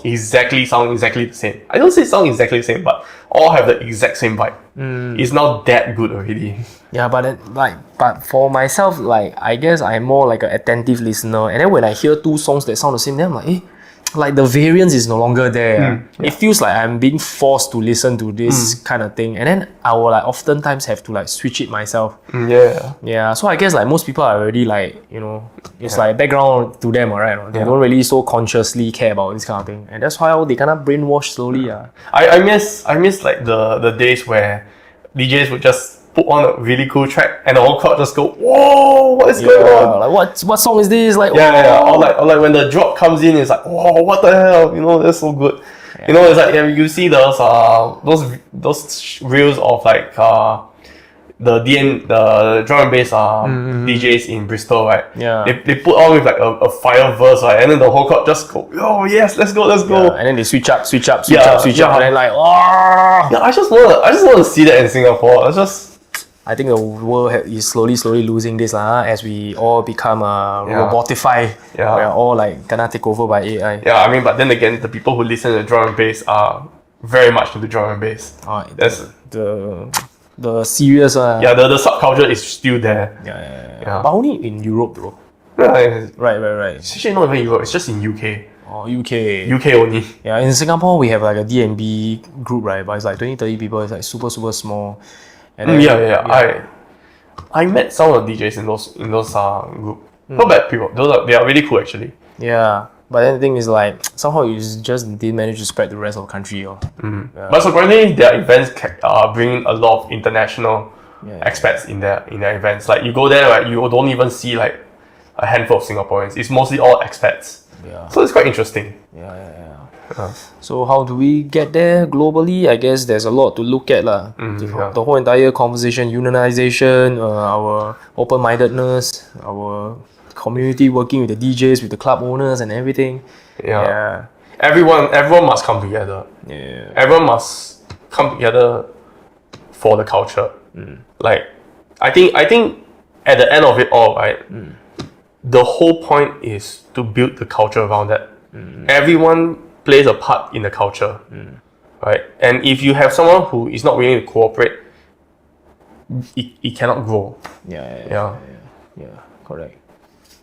sound exactly the same. I don't say sound exactly the same, but all have the exact same vibe. It's not that good already. But for myself, like I guess I'm more like an attentive listener, and then when I hear two songs that sound the same, then I'm like, like the variance is no longer there. It feels like I'm being forced to listen to this kind of thing, and then I will like oftentimes have to like switch it myself. So I guess like most people are already like, you know, it's like background to them, alright. They don't really so consciously care about this kind of thing, and that's why they kind of brainwash slowly. I miss like the days where DJs would just put on a really cool track and the whole crowd just go, whoa, what is going on? Like what song is this? Like or like when the drop comes in, it's like, whoa, what the hell? You know, that's so good. You know, it's like you see those reels of like the drum and bass DJs in Bristol, right? They put on with like a fire verse, right? And then the whole crowd just go, oh yes, let's go. And then they switch up, and then like, I just want to see that in Singapore. I think the world is slowly losing this as we all become robotified. We are all like gonna take over by AI. I mean, but then again, the people who listen to drum and bass are very much into drum and bass. That's the serious the subculture is still there. But only in Europe, bro. Right. Right. It's actually not even Europe, it's just in UK. Oh, UK. UK only. Yeah, in Singapore we have like a D&B group, right? But it's like 20-30 people. It's like super small. And then, I met some of the DJs in those group. Not bad people. They are really cool actually. Yeah, but then the thing is like somehow you just didn't manage to spread the rest of the country. Yeah. But surprisingly, their events bring a lot of international expats in their events. Like you go there, right, you don't even see like a handful of Singaporeans. It's mostly all expats. Yeah. So it's quite interesting. So how do we get there globally? I guess there's a lot to look at lah. The whole entire conversation, unionization, our open-mindedness, our community working with the DJs, with the club owners and everything. Yeah. Everyone must come together. Yeah. Everyone must come together for the culture. Like I think at the end of it all, right, the whole point is to build the culture around that. Everyone plays a part in the culture, right? And if you have someone who is not willing to cooperate, it cannot grow. Yeah, correct.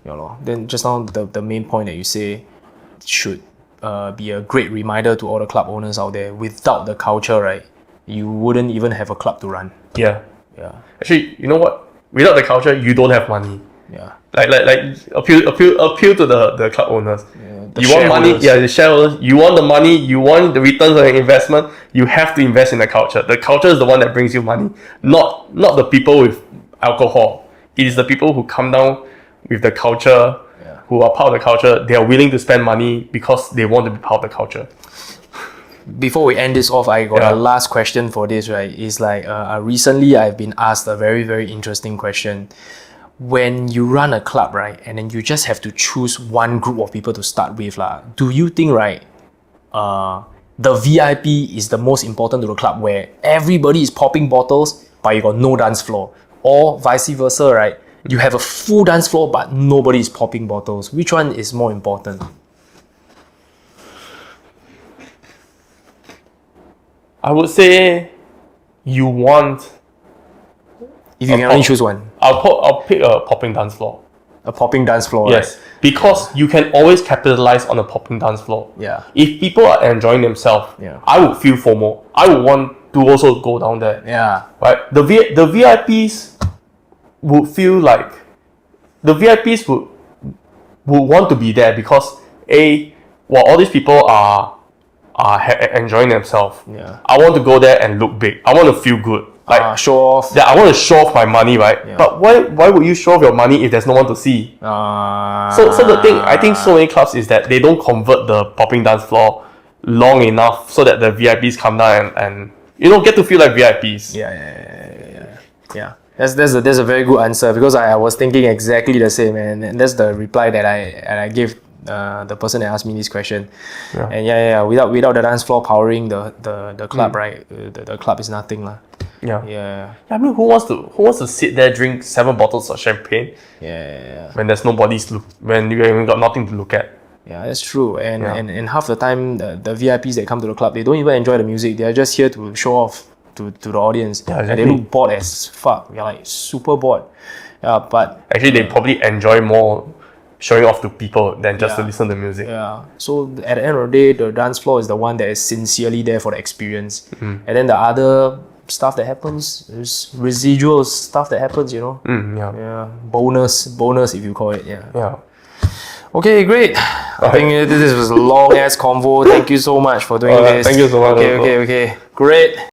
Yeah, lor. Then just now the main point that you say should be a great reminder to all the club owners out there. Without the culture, right, you wouldn't even have a club to run. Yeah. Actually, you know what? Without the culture, you don't have money. Yeah. Like appeal to the club owners. The you want money, the shareholders. You want the money. You want the returns on your investment. You have to invest in the culture. The culture is the one that brings you money, not the people with alcohol. It is the people who come down with the culture, who are part of the culture. They are willing to spend money because they want to be part of the culture. Before we end this off, I got a last question for this, right? It's like recently I've been asked a very, very interesting question. When you run a club, right, and then you just have to choose one group of people to start with, do you think, right, the VIP is the most important to the club where everybody is popping bottles but you got no dance floor? Or vice versa, right? You have a full dance floor but nobody is popping bottles. Which one is more important? I would say you want... If you can only choose one. I'll pick a popping dance floor. A popping dance floor, yes. Right? Because you can always capitalize on a popping dance floor. Yeah. If people are enjoying themselves, I would feel FOMO. I would want to also go down there. Yeah. Right? The VIPs would feel like... The VIPs would want to be there because all these people are enjoying themselves. Yeah. I want to go there and look big. I want to feel good. Like show off. Yeah, I want to show off my money, right? Yeah. But why would you show off your money if there's no one to see? So the thing, I think so many clubs is that they don't convert the popping dance floor long enough so that the VIPs come down and get to feel like VIPs. Yeah. That's a very good answer because I was thinking exactly the same, and that's the reply that I gave the person that asked me this question. And without the dance floor powering the club, right? The club is nothing lah. Yeah. I mean, who wants to sit there, drink 7 bottles of champagne? When there's when you even got nothing to look at. Yeah, that's true. And half the time, the VIPs that come to the club, they don't even enjoy the music. They are just here to show off to the audience. Yeah, exactly. And they look bored as fuck. They're like super bored. But actually, they probably enjoy more showing off to people than just to listen to music. Yeah. So at the end of the day, the dance floor is the one that is sincerely there for the experience. And then the other stuff that happens, there's residual stuff that happens, bonus if you call it. Okay, great. I think this was a long ass convo. Thank you so much for doing this. Thank you so much. Okay, great.